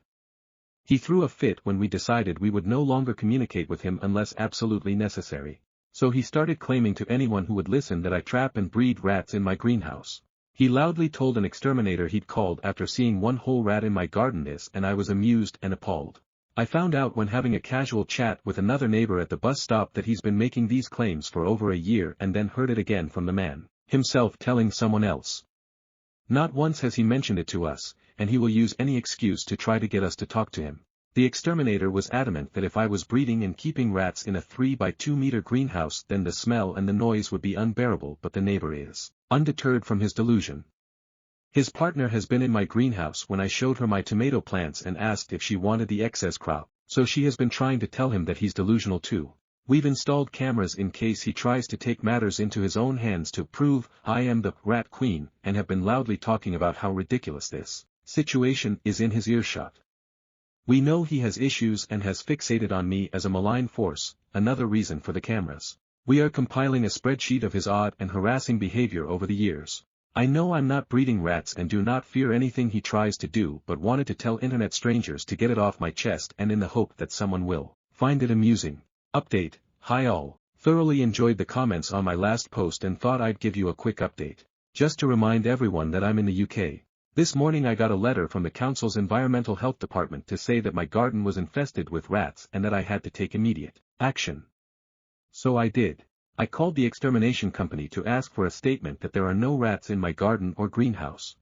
He threw a fit when we decided we would no longer communicate with him unless absolutely necessary. So he started claiming to anyone who would listen that I trap and breed rats in my greenhouse. He loudly told an exterminator he'd called after seeing one whole rat in my garden and I was amused and appalled. I found out when having a casual chat with another neighbor at the bus stop that he's been making these claims for over a year and then heard it again from the man himself telling someone else. Not once has he mentioned it to us, and he will use any excuse to try to get us to talk to him. The exterminator was adamant that if I was breeding and keeping rats in a 3 by 2 meter greenhouse then the smell and the noise would be unbearable, but the neighbor is undeterred from his delusion. His partner has been in my greenhouse when I showed her my tomato plants and asked if she wanted the excess crop, so she has been trying to tell him that he's delusional too. We've installed cameras in case he tries to take matters into his own hands to prove I am the rat queen, and have been loudly talking about how ridiculous this situation is in his earshot. We know he has issues and has fixated on me as a malign force, another reason for the cameras. We are compiling a spreadsheet of his odd and harassing behavior over the years. I know I'm not breeding rats and do not fear anything he tries to do, but wanted to tell internet strangers to get it off my chest and in the hope that someone will find it amusing. Update. Hi all. Thoroughly enjoyed the comments on my last post and thought I'd give you a quick update. Just to remind everyone that I'm in the UK. This morning I got a letter from the council's environmental health department to say that my garden was infested with rats and that I had to take immediate action. So I did. I called the extermination company to ask for a statement that there are no rats in my garden or greenhouse.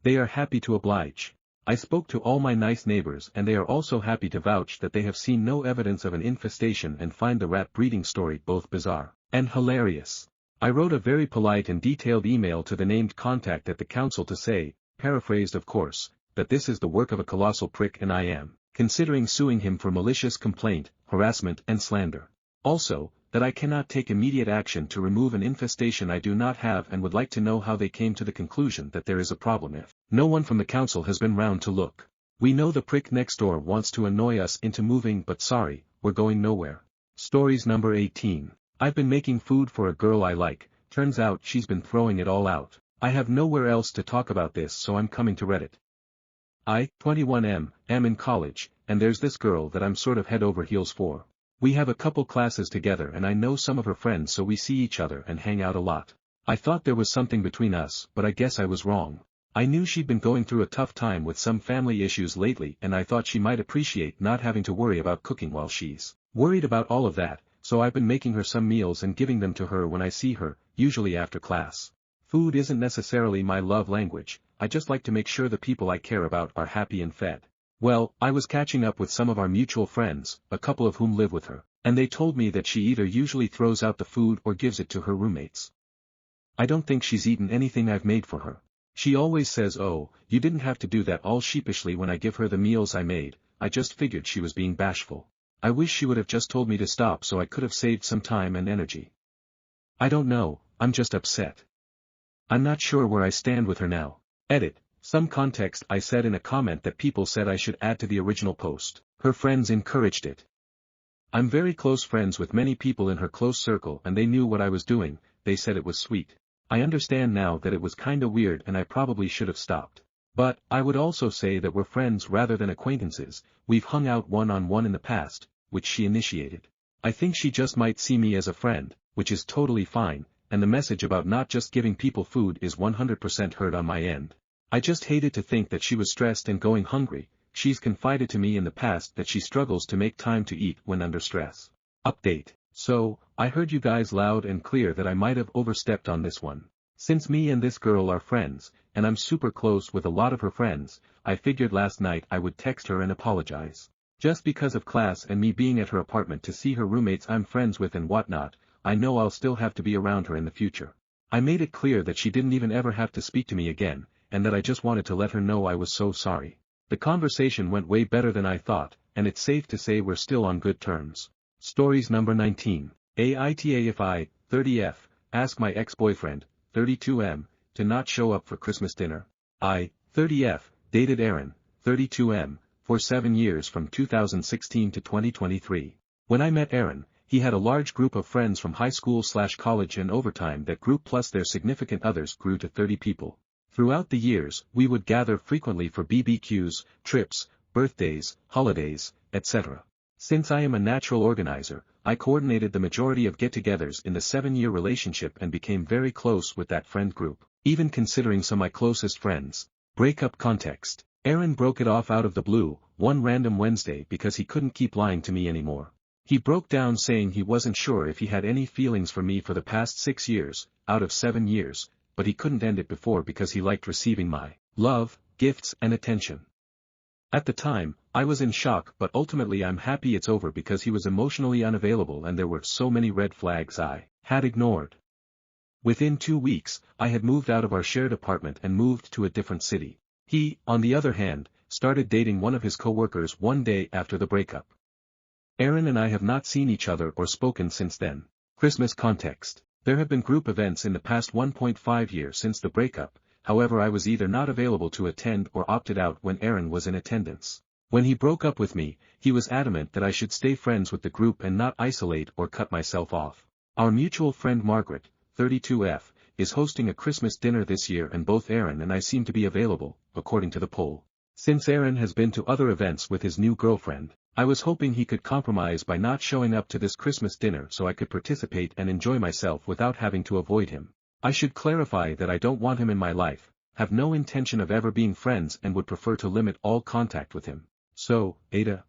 They are happy to oblige. I spoke to all my nice neighbors and they are also happy to vouch that they have seen no evidence of an infestation and find the rat breeding story both bizarre and hilarious. I wrote a very polite and detailed email to the named contact at the council to say, paraphrased of course, that this is the work of a colossal prick and I am considering suing him for malicious complaint, harassment and slander. Also, that I cannot take immediate action to remove an infestation I do not have and would like to know how they came to the conclusion that there is a problem if no one from the council has been round to look. We know the prick next door wants to annoy us into moving, but sorry, we're going nowhere. Stories number 18. I've been making food for a girl I like, turns out she's been throwing it all out. I have nowhere else to talk about this, so I'm coming to Reddit. I, 21 am in college, and there's this girl that I'm sort of head over heels for. We have a couple classes together and I know some of her friends, so we see each other and hang out a lot. I thought there was something between us, but I guess I was wrong. I knew she'd been going through a tough time with some family issues lately and I thought she might appreciate not having to worry about cooking while she's worried about all of that, so I've been making her some meals and giving them to her when I see her, usually after class. Food isn't necessarily my love language, I just like to make sure the people I care about are happy and fed. Well, I was catching up with some of our mutual friends, a couple of whom live with her, and they told me that she either usually throws out the food or gives it to her roommates. I don't think she's eaten anything I've made for her. She always says, "Oh, you didn't have to do that," all sheepishly when I give her the meals I made. I just figured she was being bashful. I wish she would have just told me to stop so I could have saved some time and energy. I don't know, I'm just upset. I'm not sure where I stand with her now. Edit. Some context. I said in a comment that people said I should add to the original post. Her friends encouraged it. I'm very close friends with many people in her close circle and they knew what I was doing, they said it was sweet. I understand now that it was kinda weird and I probably should have stopped. But, I would also say that we're friends rather than acquaintances. We've hung out one-on-one in the past, which she initiated. I think she just might see me as a friend, which is totally fine, and the message about not just giving people food is 100% heard on my end. I just hated to think that she was stressed and going hungry. She's confided to me in the past that she struggles to make time to eat when under stress. Update. So, I heard you guys loud and clear that I might have overstepped on this one. Since me and this girl are friends, and I'm super close with a lot of her friends, I figured last night I would text her and apologize. Just because of class and me being at her apartment to see her roommates I'm friends with and whatnot, I know I'll still have to be around her in the future. I made it clear that she didn't even ever have to speak to me again, and that I just wanted to let her know I was so sorry. The conversation went way better than I thought, and it's safe to say we're still on good terms. Stories number 19. AITA if I, 30F, ask my ex-boyfriend, 32M, to not show up for Christmas dinner. I, 30F, dated Aaron, 32M, for 7 years from 2016 to 2023. When I met Aaron, he had a large group of friends from high school/college and over time that group plus their significant others grew to 30 people. Throughout the years, we would gather frequently for BBQs, trips, birthdays, holidays, etc. Since I am a natural organizer, I coordinated the majority of get-togethers in the 7-year relationship and became very close with that friend group, even considering some of my closest friends. Breakup context. Aaron broke it off out of the blue, one random Wednesday because he couldn't keep lying to me anymore. He broke down saying he wasn't sure if he had any feelings for me for the past 6 years, out of 7 years, but he couldn't end it before because he liked receiving my love, gifts and attention. At the time, I was in shock, but ultimately I'm happy it's over because he was emotionally unavailable and there were so many red flags I had ignored. Within 2 weeks, I had moved out of our shared apartment and moved to a different city. He, on the other hand, started dating one of his co-workers one day after the breakup. Aaron and I have not seen each other or spoken since then. Christmas context. There have been group events in the past 1.5 years since the breakup, however I was either not available to attend or opted out when Aaron was in attendance. When he broke up with me, he was adamant that I should stay friends with the group and not isolate or cut myself off. Our mutual friend Margaret, 32F, is hosting a Christmas dinner this year and both Aaron and I seem to be available, according to the poll. Since Aaron has been to other events with his new girlfriend, I was hoping he could compromise by not showing up to this Christmas dinner so I could participate and enjoy myself without having to avoid him. I should clarify that I don't want him in my life, have no intention of ever being friends and would prefer to limit all contact with him. So, AITA?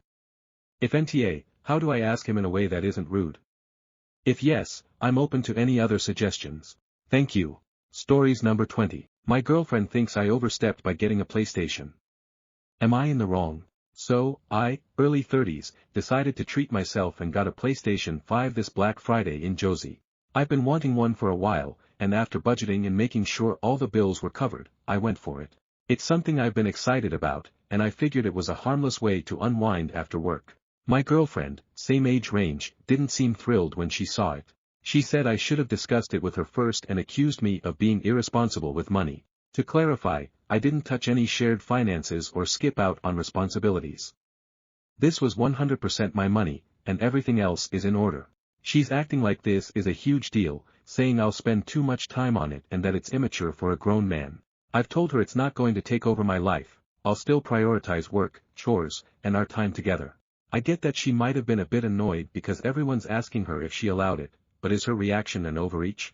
If NTA, how do I ask him in a way that isn't rude? If yes, I'm open to any other suggestions. Thank you. Stories number 20. My girlfriend thinks I overstepped by getting a PlayStation. Am I in the wrong? So, I, early 30s, decided to treat myself and got a PlayStation 5 this Black Friday in Josie. I've been wanting one for a while, and after budgeting and making sure all the bills were covered, I went for it. It's something I've been excited about, and I figured it was a harmless way to unwind after work. My girlfriend, same age range, didn't seem thrilled when she saw it. She said I should have discussed it with her first and accused me of being irresponsible with money. To clarify, I didn't touch any shared finances or skip out on responsibilities. This was 100% my money, and everything else is in order. She's acting like this is a huge deal, saying I'll spend too much time on it and that it's immature for a grown man. I've told her it's not going to take over my life, I'll still prioritize work, chores, and our time together. I get that she might have been a bit annoyed because everyone's asking her if she allowed it, but is her reaction an overreach?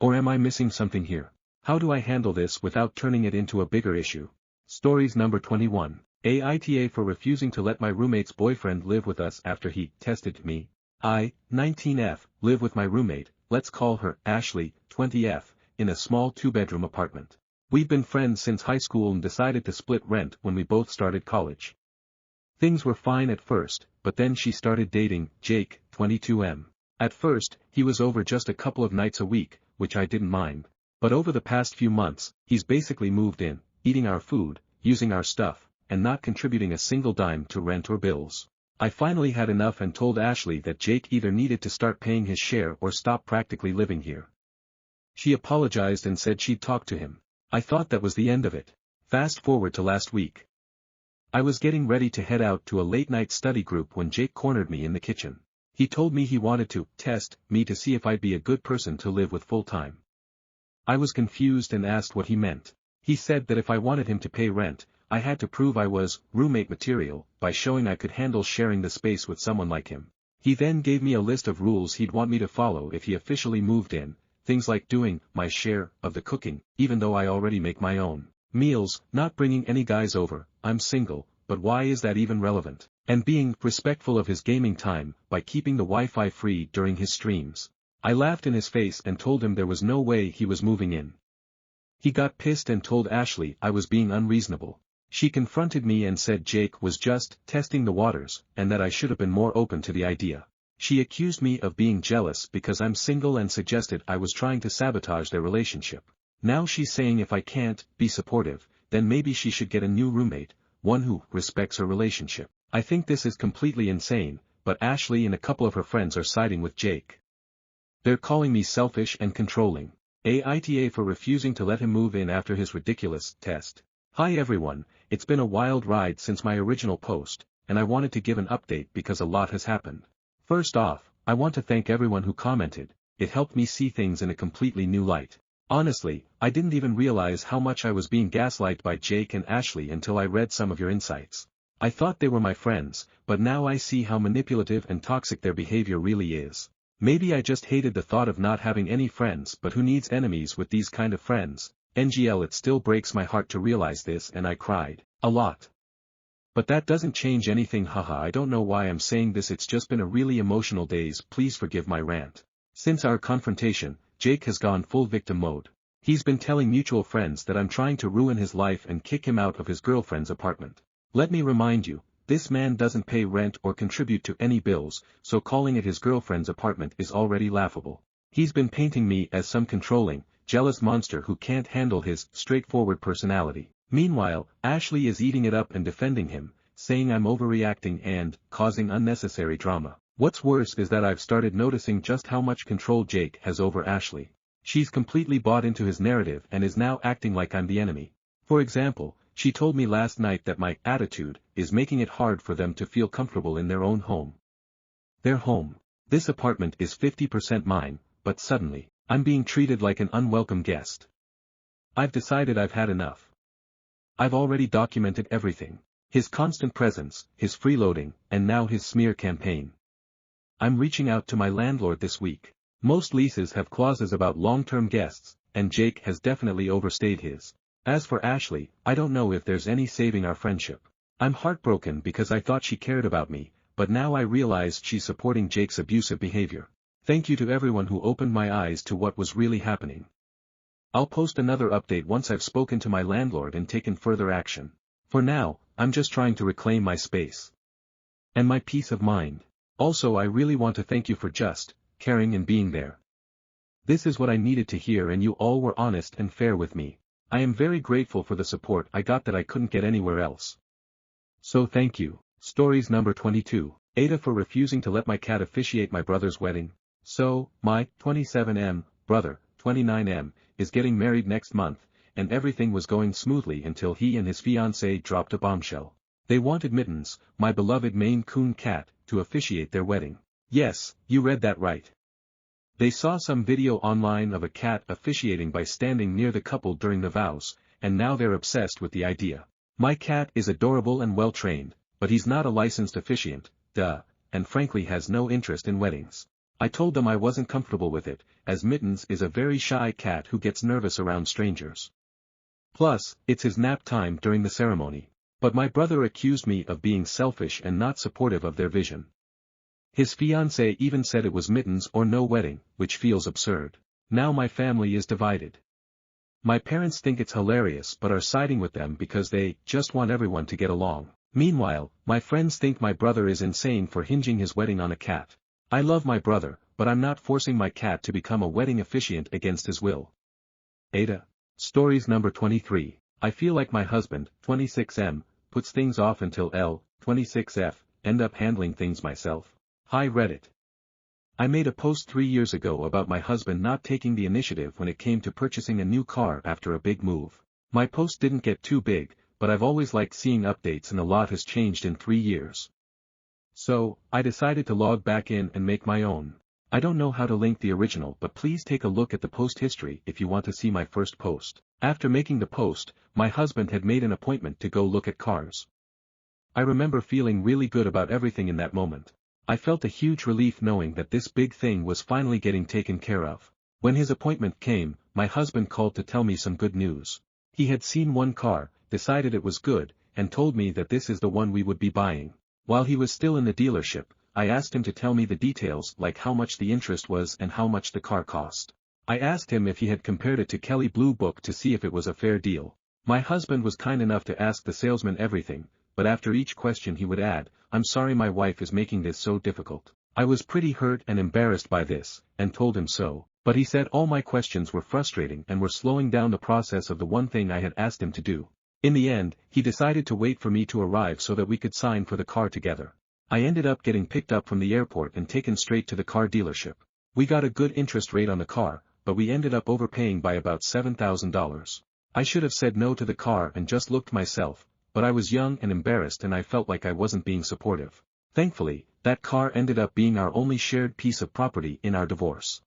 Or am I missing something here? How do I handle this without turning it into a bigger issue? Stories number 21. AITA for refusing to let my roommate's boyfriend live with us after he tested me. I, 19F, live with my roommate, let's call her Ashley, 20F, in a small 2-bedroom apartment. We've been friends since high school and decided to split rent when we both started college. Things were fine at first, but then she started dating Jake, 22M. At first, he was over just a couple of nights a week, which I didn't mind. But over the past few months, he's basically moved in, eating our food, using our stuff, and not contributing a single dime to rent or bills. I finally had enough and told Ashley that Jake either needed to start paying his share or stop practically living here. She apologized and said she'd talk to him. I thought that was the end of it. Fast forward to last week. I was getting ready to head out to a late-night study group when Jake cornered me in the kitchen. He told me he wanted to test me to see if I'd be a good person to live with full-time. I was confused and asked what he meant. He said that if I wanted him to pay rent, I had to prove I was roommate material by showing I could handle sharing the space with someone like him. He then gave me a list of rules he'd want me to follow if he officially moved in, things like doing my share of the cooking, even though I already make my own meals, not bringing any guys over, I'm single, but why is that even relevant, and being respectful of his gaming time by keeping the Wi-Fi free during his streams. I laughed in his face and told him there was no way he was moving in. He got pissed and told Ashley I was being unreasonable. She confronted me and said Jake was just testing the waters, and that I should have been more open to the idea. She accused me of being jealous because I'm single and suggested I was trying to sabotage their relationship. Now she's saying if I can't be supportive, then maybe she should get a new roommate, one who respects her relationship. I think this is completely insane, but Ashley and a couple of her friends are siding with Jake. They're calling me selfish and controlling. AITA for refusing to let him move in after his ridiculous test. Hi everyone, it's been a wild ride since my original post, and I wanted to give an update because a lot has happened. First off, I want to thank everyone who commented. It helped me see things in a completely new light. Honestly, I didn't even realize how much I was being gaslighted by Jake and Ashley until I read some of your insights. I thought they were my friends, but now I see how manipulative and toxic their behavior really is. Maybe I just hated the thought of not having any friends, but who needs enemies with these kind of friends? NGL, it still breaks my heart to realize this, and I cried a lot. But that doesn't change anything, haha. I don't know why I'm saying this, it's just been a really emotional days, please forgive my rant. Since our confrontation, Jake has gone full victim mode. He's been telling mutual friends that I'm trying to ruin his life and kick him out of his girlfriend's apartment. Let me remind you, this man doesn't pay rent or contribute to any bills, so calling it his girlfriend's apartment is already laughable. He's been painting me as some controlling, jealous monster who can't handle his straightforward personality. Meanwhile, Ashley is eating it up and defending him, saying I'm overreacting and causing unnecessary drama. What's worse is that I've started noticing just how much control Jake has over Ashley. She's completely bought into his narrative and is now acting like I'm the enemy. For example, she told me last night that my attitude is making it hard for them to feel comfortable in their own home. Their home. This apartment is 50% mine, but suddenly, I'm being treated like an unwelcome guest. I've decided I've had enough. I've already documented everything. His constant presence, his freeloading, and now his smear campaign. I'm reaching out to my landlord this week. Most leases have clauses about long-term guests, and Jake has definitely overstayed his. As for Ashley, I don't know if there's any saving our friendship. I'm heartbroken because I thought she cared about me, but now I realize she's supporting Jake's abusive behavior. Thank you to everyone who opened my eyes to what was really happening. I'll post another update once I've spoken to my landlord and taken further action. For now, I'm just trying to reclaim my space. And my peace of mind. Also, I really want to thank you for just caring and being there. This is what I needed to hear, and you all were honest and fair with me. I am very grateful for the support I got that I couldn't get anywhere else. So thank you. Stories number 22. AITA for refusing to let my cat officiate my brother's wedding. So, my 27M brother, 29M, is getting married next month, and everything was going smoothly until he and his fiancée dropped a bombshell. They wanted Mittens, my beloved Maine Coon cat, to officiate their wedding. Yes, you read that right. They saw some video online of a cat officiating by standing near the couple during the vows, and now they're obsessed with the idea. My cat is adorable and well-trained, but he's not a licensed officiant, and frankly has no interest in weddings. I told them I wasn't comfortable with it, as Mittens is a very shy cat who gets nervous around strangers. Plus, it's his nap time during the ceremony. But my brother accused me of being selfish and not supportive of their vision. His fiancée even said it was Mittens or no wedding, which feels absurd. Now my family is divided. My parents think it's hilarious but are siding with them because they just want everyone to get along. Meanwhile, my friends think my brother is insane for hinging his wedding on a cat. I love my brother, but I'm not forcing my cat to become a wedding officiant against his will. AITA. Stories number 23. I feel like my husband, 26M, puts things off until L, 26F, end up handling things myself. Hi Reddit. I made a post 3 years ago about my husband not taking the initiative when it came to purchasing a new car after a big move. My post didn't get too big, but I've always liked seeing updates, and a lot has changed in 3 years. So, I decided to log back in and make my own. I don't know how to link the original, but please take a look at the post history if you want to see my first post. After making the post, my husband had made an appointment to go look at cars. I remember feeling really good about everything in that moment. I felt a huge relief knowing that this big thing was finally getting taken care of. When his appointment came, my husband called to tell me some good news. He had seen one car, decided it was good, and told me that this is the one we would be buying. While he was still in the dealership, I asked him to tell me the details like how much the interest was and how much the car cost. I asked him if he had compared it to Kelley Blue Book to see if it was a fair deal. My husband was kind enough to ask the salesman everything, but after each question he would add, "I'm sorry my wife is making this so difficult." I was pretty hurt and embarrassed by this, and told him so, but he said all my questions were frustrating and were slowing down the process of the one thing I had asked him to do. In the end, he decided to wait for me to arrive so that we could sign for the car together. I ended up getting picked up from the airport and taken straight to the car dealership. We got a good interest rate on the car, but we ended up overpaying by about $7,000. I should have said no to the car and just looked myself, but I was young and embarrassed and I felt like I wasn't being supportive. Thankfully, that car ended up being our only shared piece of property in our divorce.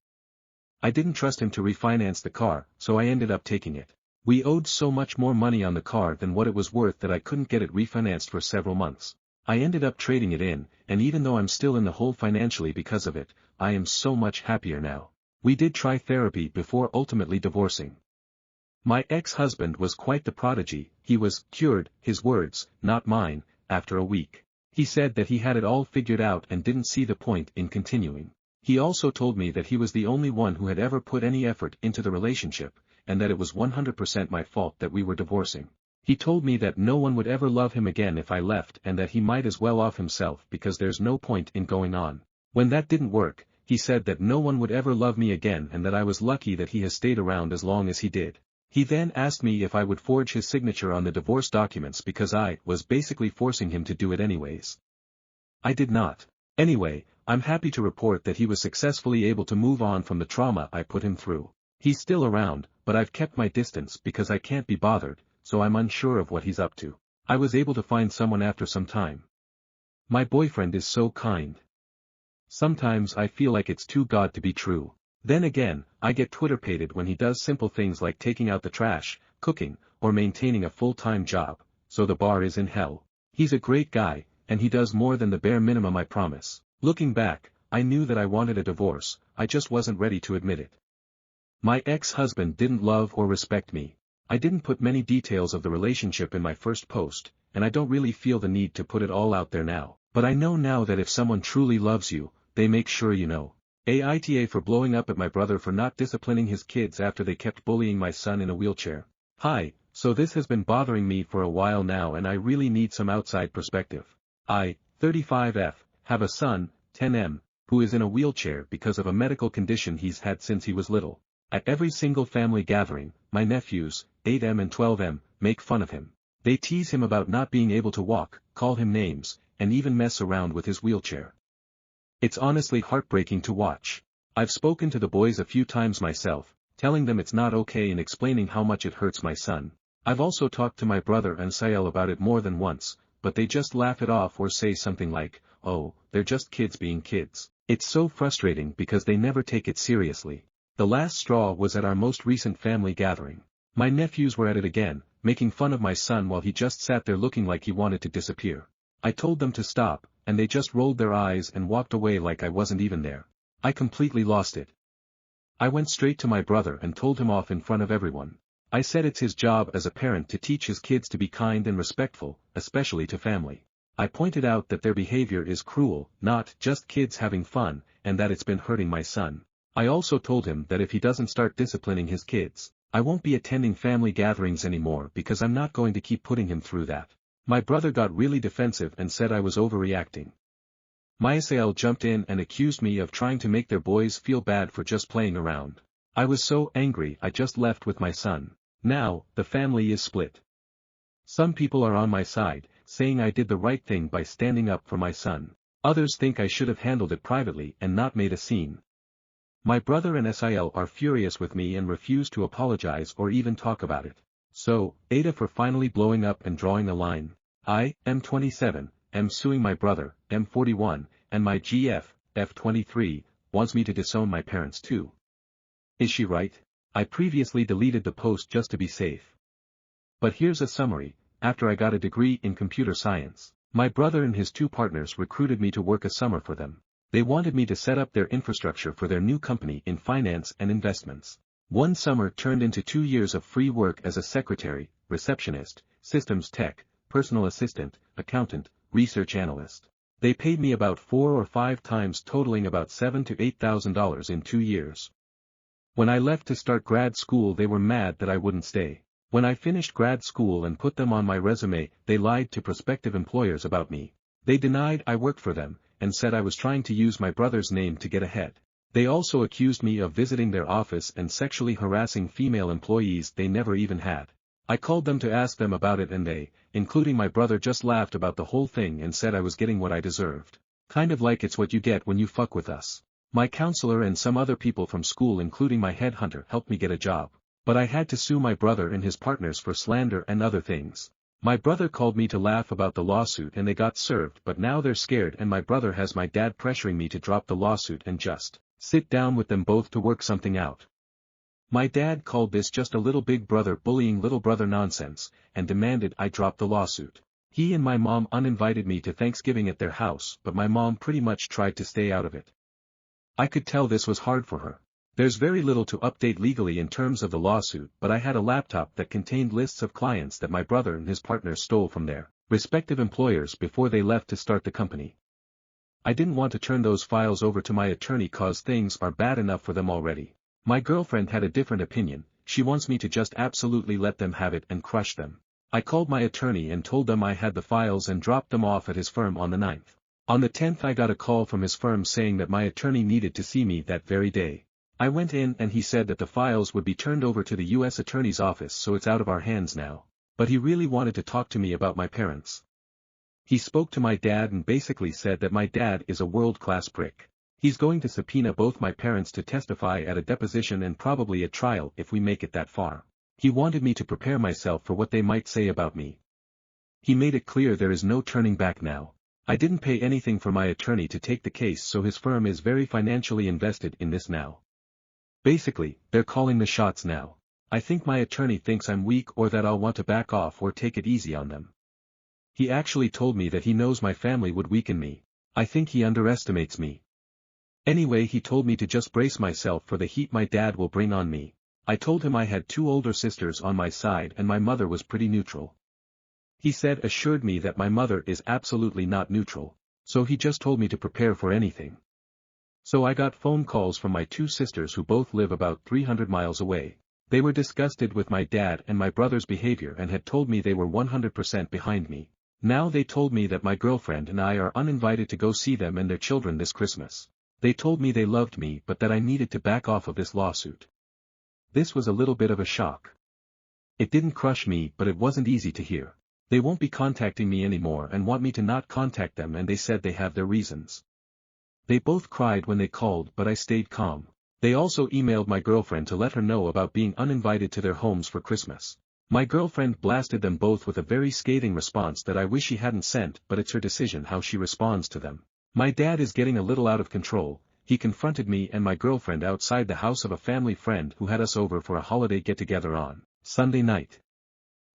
I didn't trust him to refinance the car, so I ended up taking it. We owed so much more money on the car than what it was worth that I couldn't get it refinanced for several months. I ended up trading it in, and even though I'm still in the hole financially because of it, I am so much happier now. We did try therapy before ultimately divorcing. My ex-husband was quite the prodigy. He was cured, his words, not mine, after a week. He said that he had it all figured out and didn't see the point in continuing. He also told me that he was the only one who had ever put any effort into the relationship, and that it was 100% my fault that we were divorcing. He told me that no one would ever love him again if I left and that he might as well off himself because there's no point in going on. When that didn't work, he said that no one would ever love me again and that I was lucky that he has stayed around as long as he did. He then asked me if I would forge his signature on the divorce documents because I was basically forcing him to do it anyways. I did not. Anyway, I'm happy to report that he was successfully able to move on from the trauma I put him through. He's still around, but I've kept my distance because I can't be bothered, so I'm unsure of what he's up to. I was able to find someone after some time. My boyfriend is so kind. Sometimes I feel like it's too good to be true. Then again, I get Twitter-pated when he does simple things like taking out the trash, cooking, or maintaining a full-time job, so the bar is in hell. He's a great guy, and he does more than the bare minimum I promise. Looking back, I knew that I wanted a divorce, I just wasn't ready to admit it. My ex-husband didn't love or respect me. I didn't put many details of the relationship in my first post, and I don't really feel the need to put it all out there now. But I know now that if someone truly loves you, they make sure you know. AITA for blowing up at my brother for not disciplining his kids after they kept bullying my son in a wheelchair. Hi, so this has been bothering me for a while now and I really need some outside perspective. I, 35F, have a son, 10M, who is in a wheelchair because of a medical condition he's had since he was little. At every single family gathering, my nephews, 8M and 12M, make fun of him. They tease him about not being able to walk, call him names, and even mess around with his wheelchair. It's honestly heartbreaking to watch. I've spoken to the boys a few times myself, telling them it's not okay and explaining how much it hurts my son. I've also talked to my brother and Sael about it more than once, but they just laugh it off or say something like, "Oh, they're just kids being kids." It's so frustrating because they never take it seriously. The last straw was at our most recent family gathering. My nephews were at it again, making fun of my son while he just sat there looking like he wanted to disappear. I told them to stop, and they just rolled their eyes and walked away like I wasn't even there. I completely lost it. I went straight to my brother and told him off in front of everyone. I said it's his job as a parent to teach his kids to be kind and respectful, especially to family. I pointed out that their behavior is cruel, not just kids having fun, and that it's been hurting my son. I also told him that if he doesn't start disciplining his kids, I won't be attending family gatherings anymore because I'm not going to keep putting him through that. My brother got really defensive and said I was overreacting. My Sael jumped in and accused me of trying to make their boys feel bad for just playing around. I was so angry I just left with my son. Now, the family is split. Some people are on my side, saying I did the right thing by standing up for my son. Others think I should have handled it privately and not made a scene. My brother and Sael are furious with me and refuse to apologize or even talk about it. So, AITA for finally blowing up and drawing a line. I, M27, am suing my brother, M41, and my GF, F23, wants me to disown my parents too. Is she right? I previously deleted the post just to be safe. But here's a summary. After I got a degree in computer science, my brother and his two partners recruited me to work a summer for them. They wanted me to set up their infrastructure for their new company in finance and investments. One summer turned into 2 years of free work as a secretary, receptionist, systems tech, personal assistant, accountant, research analyst. They paid me about 4 or 5 times, totaling about $7,000 to $8,000 in 2 years. When I left to start grad school, they were mad that I wouldn't stay. When I finished grad school and put them on my resume, they lied to prospective employers about me. They denied I worked for them, and said I was trying to use my brother's name to get ahead. They also accused me of visiting their office and sexually harassing female employees they never even had. I called them to ask them about it, and they, including my brother, just laughed about the whole thing and said I was getting what I deserved. Kind of like it's what you get when you fuck with us. My counselor and some other people from school, including my headhunter, helped me get a job. But I had to sue my brother and his partners for slander and other things. My brother called me to laugh about the lawsuit and they got served, but now they're scared, and my brother has my dad pressuring me to drop the lawsuit and just sit down with them both to work something out. My dad called this just a little big brother bullying little brother nonsense, and demanded I drop the lawsuit. He and my mom uninvited me to Thanksgiving at their house, but my mom pretty much tried to stay out of it. I could tell this was hard for her. There's very little to update legally in terms of the lawsuit, but I had a laptop that contained lists of clients that my brother and his partner stole from their respective employers before they left to start the company. I didn't want to turn those files over to my attorney cause things are bad enough for them already. My girlfriend had a different opinion. She wants me to just absolutely let them have it and crush them. I called my attorney and told them I had the files and dropped them off at his firm on the 9th. On the 10th I got a call from his firm saying that my attorney needed to see me that very day. I went in and he said that the files would be turned over to the U.S. Attorney's office, so it's out of our hands now. But he really wanted to talk to me about my parents. He spoke to my dad and basically said that my dad is a world-class prick. He's going to subpoena both my parents to testify at a deposition and probably a trial if we make it that far. He wanted me to prepare myself for what they might say about me. He made it clear there is no turning back now. I didn't pay anything for my attorney to take the case, so his firm is very financially invested in this now. Basically, they're calling the shots now. I think my attorney thinks I'm weak or that I'll want to back off or take it easy on them. He actually told me that he knows my family would weaken me. I think he underestimates me. Anyway, he told me to just brace myself for the heat my dad will bring on me. I told him I had 2 older sisters on my side and my mother was pretty neutral. He assured me that my mother is absolutely not neutral, so he just told me to prepare for anything. So I got phone calls from my 2 sisters who both live about 300 miles away. They were disgusted with my dad and my brother's behavior and had told me they were 100% behind me. Now they told me that my girlfriend and I are uninvited to go see them and their children this Christmas. They told me they loved me but that I needed to back off of this lawsuit. This was a little bit of a shock. It didn't crush me, but it wasn't easy to hear. They won't be contacting me anymore and want me to not contact them, and they said they have their reasons. They both cried when they called, but I stayed calm. They also emailed my girlfriend to let her know about being uninvited to their homes for Christmas. My girlfriend blasted them both with a very scathing response that I wish she hadn't sent, but it's her decision how she responds to them. My dad is getting a little out of control. He confronted me and my girlfriend outside the house of a family friend who had us over for a holiday get-together on Sunday night.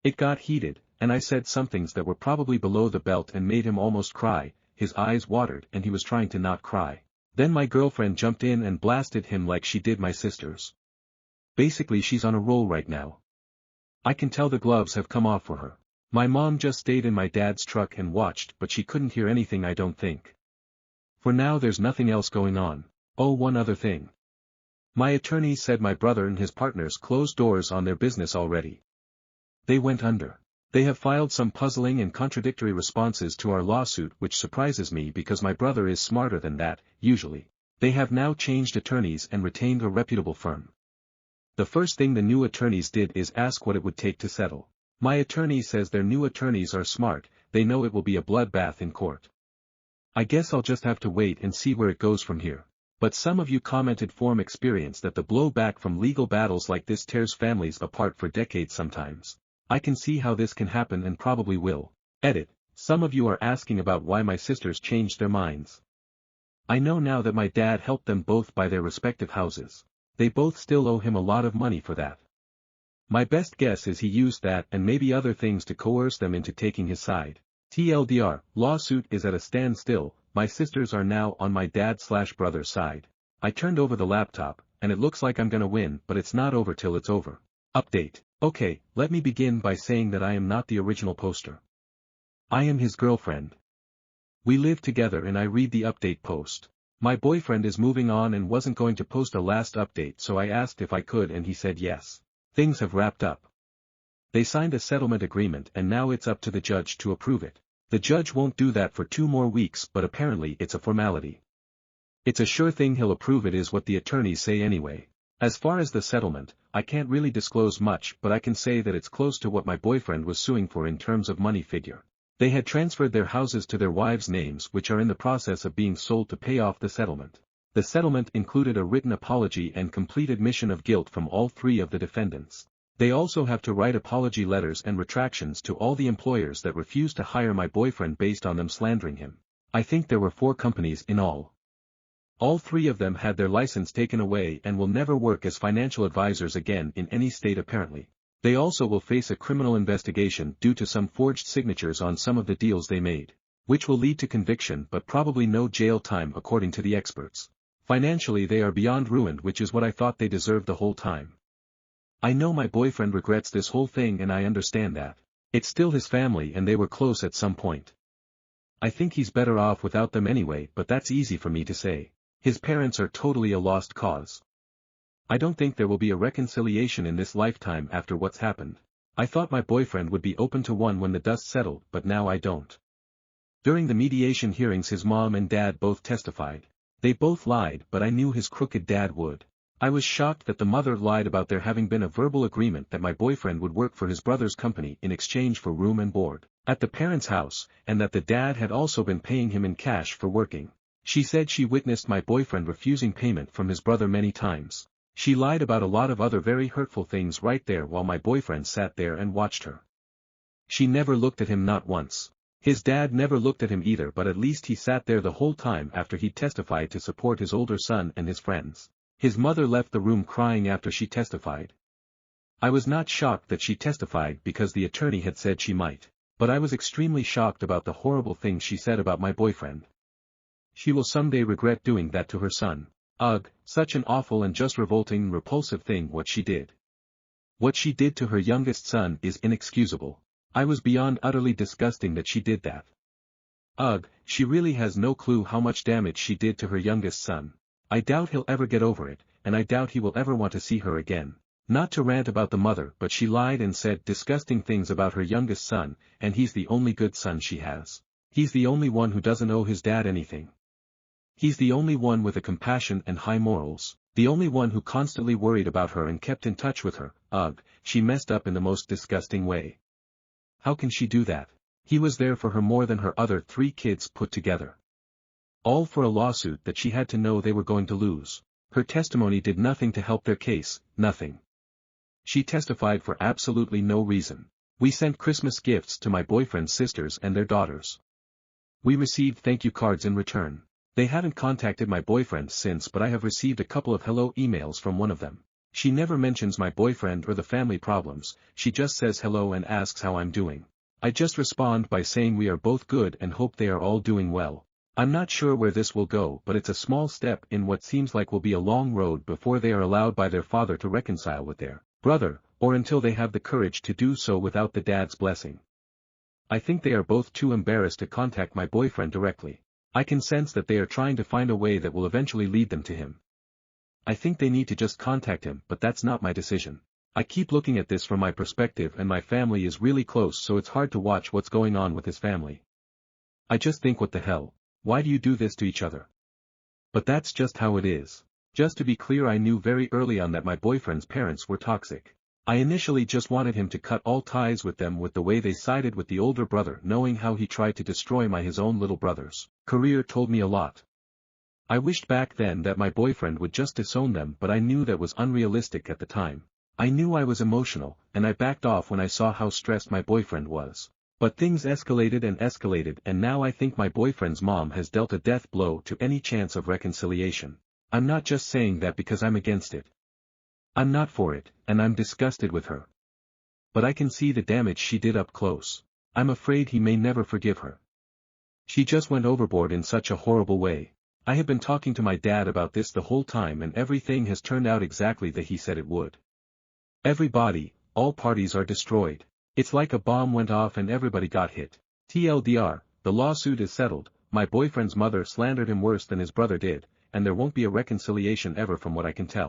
It got heated, and I said some things that were probably below the belt and made him almost cry. His eyes watered and he was trying to not cry. Then my girlfriend jumped in and blasted him like she did my sisters. Basically, she's on a roll right now. I can tell the gloves have come off for her. My mom just stayed in my dad's truck and watched, but she couldn't hear anything, I don't think. For now there's nothing else going on. Oh, one other thing. My attorney said my brother and his partners closed doors on their business already. They went under. They have filed some puzzling and contradictory responses to our lawsuit, which surprises me because my brother is smarter than that, usually. They have now changed attorneys and retained a reputable firm. The first thing the new attorneys did is ask what it would take to settle. My attorney says their new attorneys are smart, they know it will be a bloodbath in court. I guess I'll just have to wait and see where it goes from here. But some of you commented from experience that the blowback from legal battles like this tears families apart for decades sometimes. I can see how this can happen and probably will. Edit. Some of you are asking about why my sisters changed their minds. I know now that my dad helped them both buy their respective houses. They both still owe him a lot of money for that. My best guess is he used that and maybe other things to coerce them into taking his side. TLDR, lawsuit is at a standstill, my sisters are now on my dad/brother's side. I turned over the laptop, and it looks like I'm gonna win, but it's not over till it's over. Update. Okay, let me begin by saying that I am not the original poster. I am his girlfriend. We live together and I read the update post. My boyfriend is moving on and wasn't going to post a last update, so I asked if I could and he said yes. Things have wrapped up. They signed a settlement agreement and now it's up to the judge to approve it. The judge won't do that for 2 more weeks, but apparently it's a formality. It's a sure thing he'll approve it is what the attorneys say anyway. As far as the settlement, I can't really disclose much, but I can say that it's close to what my boyfriend was suing for in terms of money figure. They had transferred their houses to their wives' names, which are in the process of being sold to pay off the settlement. The settlement included a written apology and complete admission of guilt from all 3 of the defendants. They also have to write apology letters and retractions to all the employers that refused to hire my boyfriend based on them slandering him. I think there were 4 companies in all. All 3 of them had their license taken away and will never work as financial advisors again in any state apparently. They also will face a criminal investigation due to some forged signatures on some of the deals they made, which will lead to conviction but probably no jail time according to the experts. Financially they are beyond ruined, which is what I thought they deserved the whole time. I know my boyfriend regrets this whole thing and I understand that. It's still his family and they were close at some point. I think he's better off without them anyway, but that's easy for me to say. His parents are totally a lost cause. I don't think there will be a reconciliation in this lifetime after what's happened. I thought my boyfriend would be open to one when the dust settled, but now I don't. During the mediation hearings his mom and dad both testified. They both lied, but I knew his crooked dad would. I was shocked that the mother lied about there having been a verbal agreement that my boyfriend would work for his brother's company in exchange for room and board at the parents' house, and that the dad had also been paying him in cash for working. She said she witnessed my boyfriend refusing payment from his brother many times. She lied about a lot of other very hurtful things right there while my boyfriend sat there and watched her. She never looked at him, not once. His dad never looked at him either, but at least he sat there the whole time after he testified to support his older son and his friends. His mother left the room crying after she testified. I was not shocked that she testified because the attorney had said she might, but I was extremely shocked about the horrible things she said about my boyfriend. She will someday regret doing that to her son. Ugh, such an awful and just revolting and repulsive thing what she did. What she did to her youngest son is inexcusable. I was beyond utterly disgusting that she did that. Ugh, she really has no clue how much damage she did to her youngest son. I doubt he'll ever get over it, and I doubt he will ever want to see her again. Not to rant about the mother, but she lied and said disgusting things about her youngest son, and he's the only good son she has. He's the only one who doesn't owe his dad anything. He's the only one with a compassion and high morals, the only one who constantly worried about her and kept in touch with her. Ugh, she messed up in the most disgusting way. How can she do that? He was there for her more than her other 3 kids put together. All for a lawsuit that she had to know they were going to lose. Her testimony did nothing to help their case, nothing. She testified for absolutely no reason. We sent Christmas gifts to my boyfriend's sisters and their daughters. We received thank you cards in return. They haven't contacted my boyfriend since, but I have received a couple of hello emails from one of them. She never mentions my boyfriend or the family problems, she just says hello and asks how I'm doing. I just respond by saying we are both good and hope they are all doing well. I'm not sure where this will go, but it's a small step in what seems like will be a long road before they are allowed by their father to reconcile with their brother, or until they have the courage to do so without the dad's blessing. I think they are both too embarrassed to contact my boyfriend directly. I can sense that they are trying to find a way that will eventually lead them to him. I think they need to just contact him, but that's not my decision. I keep looking at this from my perspective and my family is really close, so it's hard to watch what's going on with his family. I just think, what the hell? Why do you do this to each other? But that's just how it is. Just to be clear, I knew very early on that my boyfriend's parents were toxic. I initially just wanted him to cut all ties with them, with the way they sided with the older brother, knowing how he tried to destroy his own little brother's career told me a lot. I wished back then that my boyfriend would just disown them, but I knew that was unrealistic at the time. I knew I was emotional, and I backed off when I saw how stressed my boyfriend was. But things escalated and now I think my boyfriend's mom has dealt a death blow to any chance of reconciliation. I'm not just saying that because I'm against it. I'm not for it, and I'm disgusted with her. But I can see the damage she did up close. I'm afraid he may never forgive her. She just went overboard in such a horrible way. I have been talking to my dad about this the whole time and everything has turned out exactly that he said it would. Everybody, all parties are destroyed. It's like a bomb went off and everybody got hit. TLDR, the lawsuit is settled, my boyfriend's mother slandered him worse than his brother did, and there won't be a reconciliation ever from what I can tell.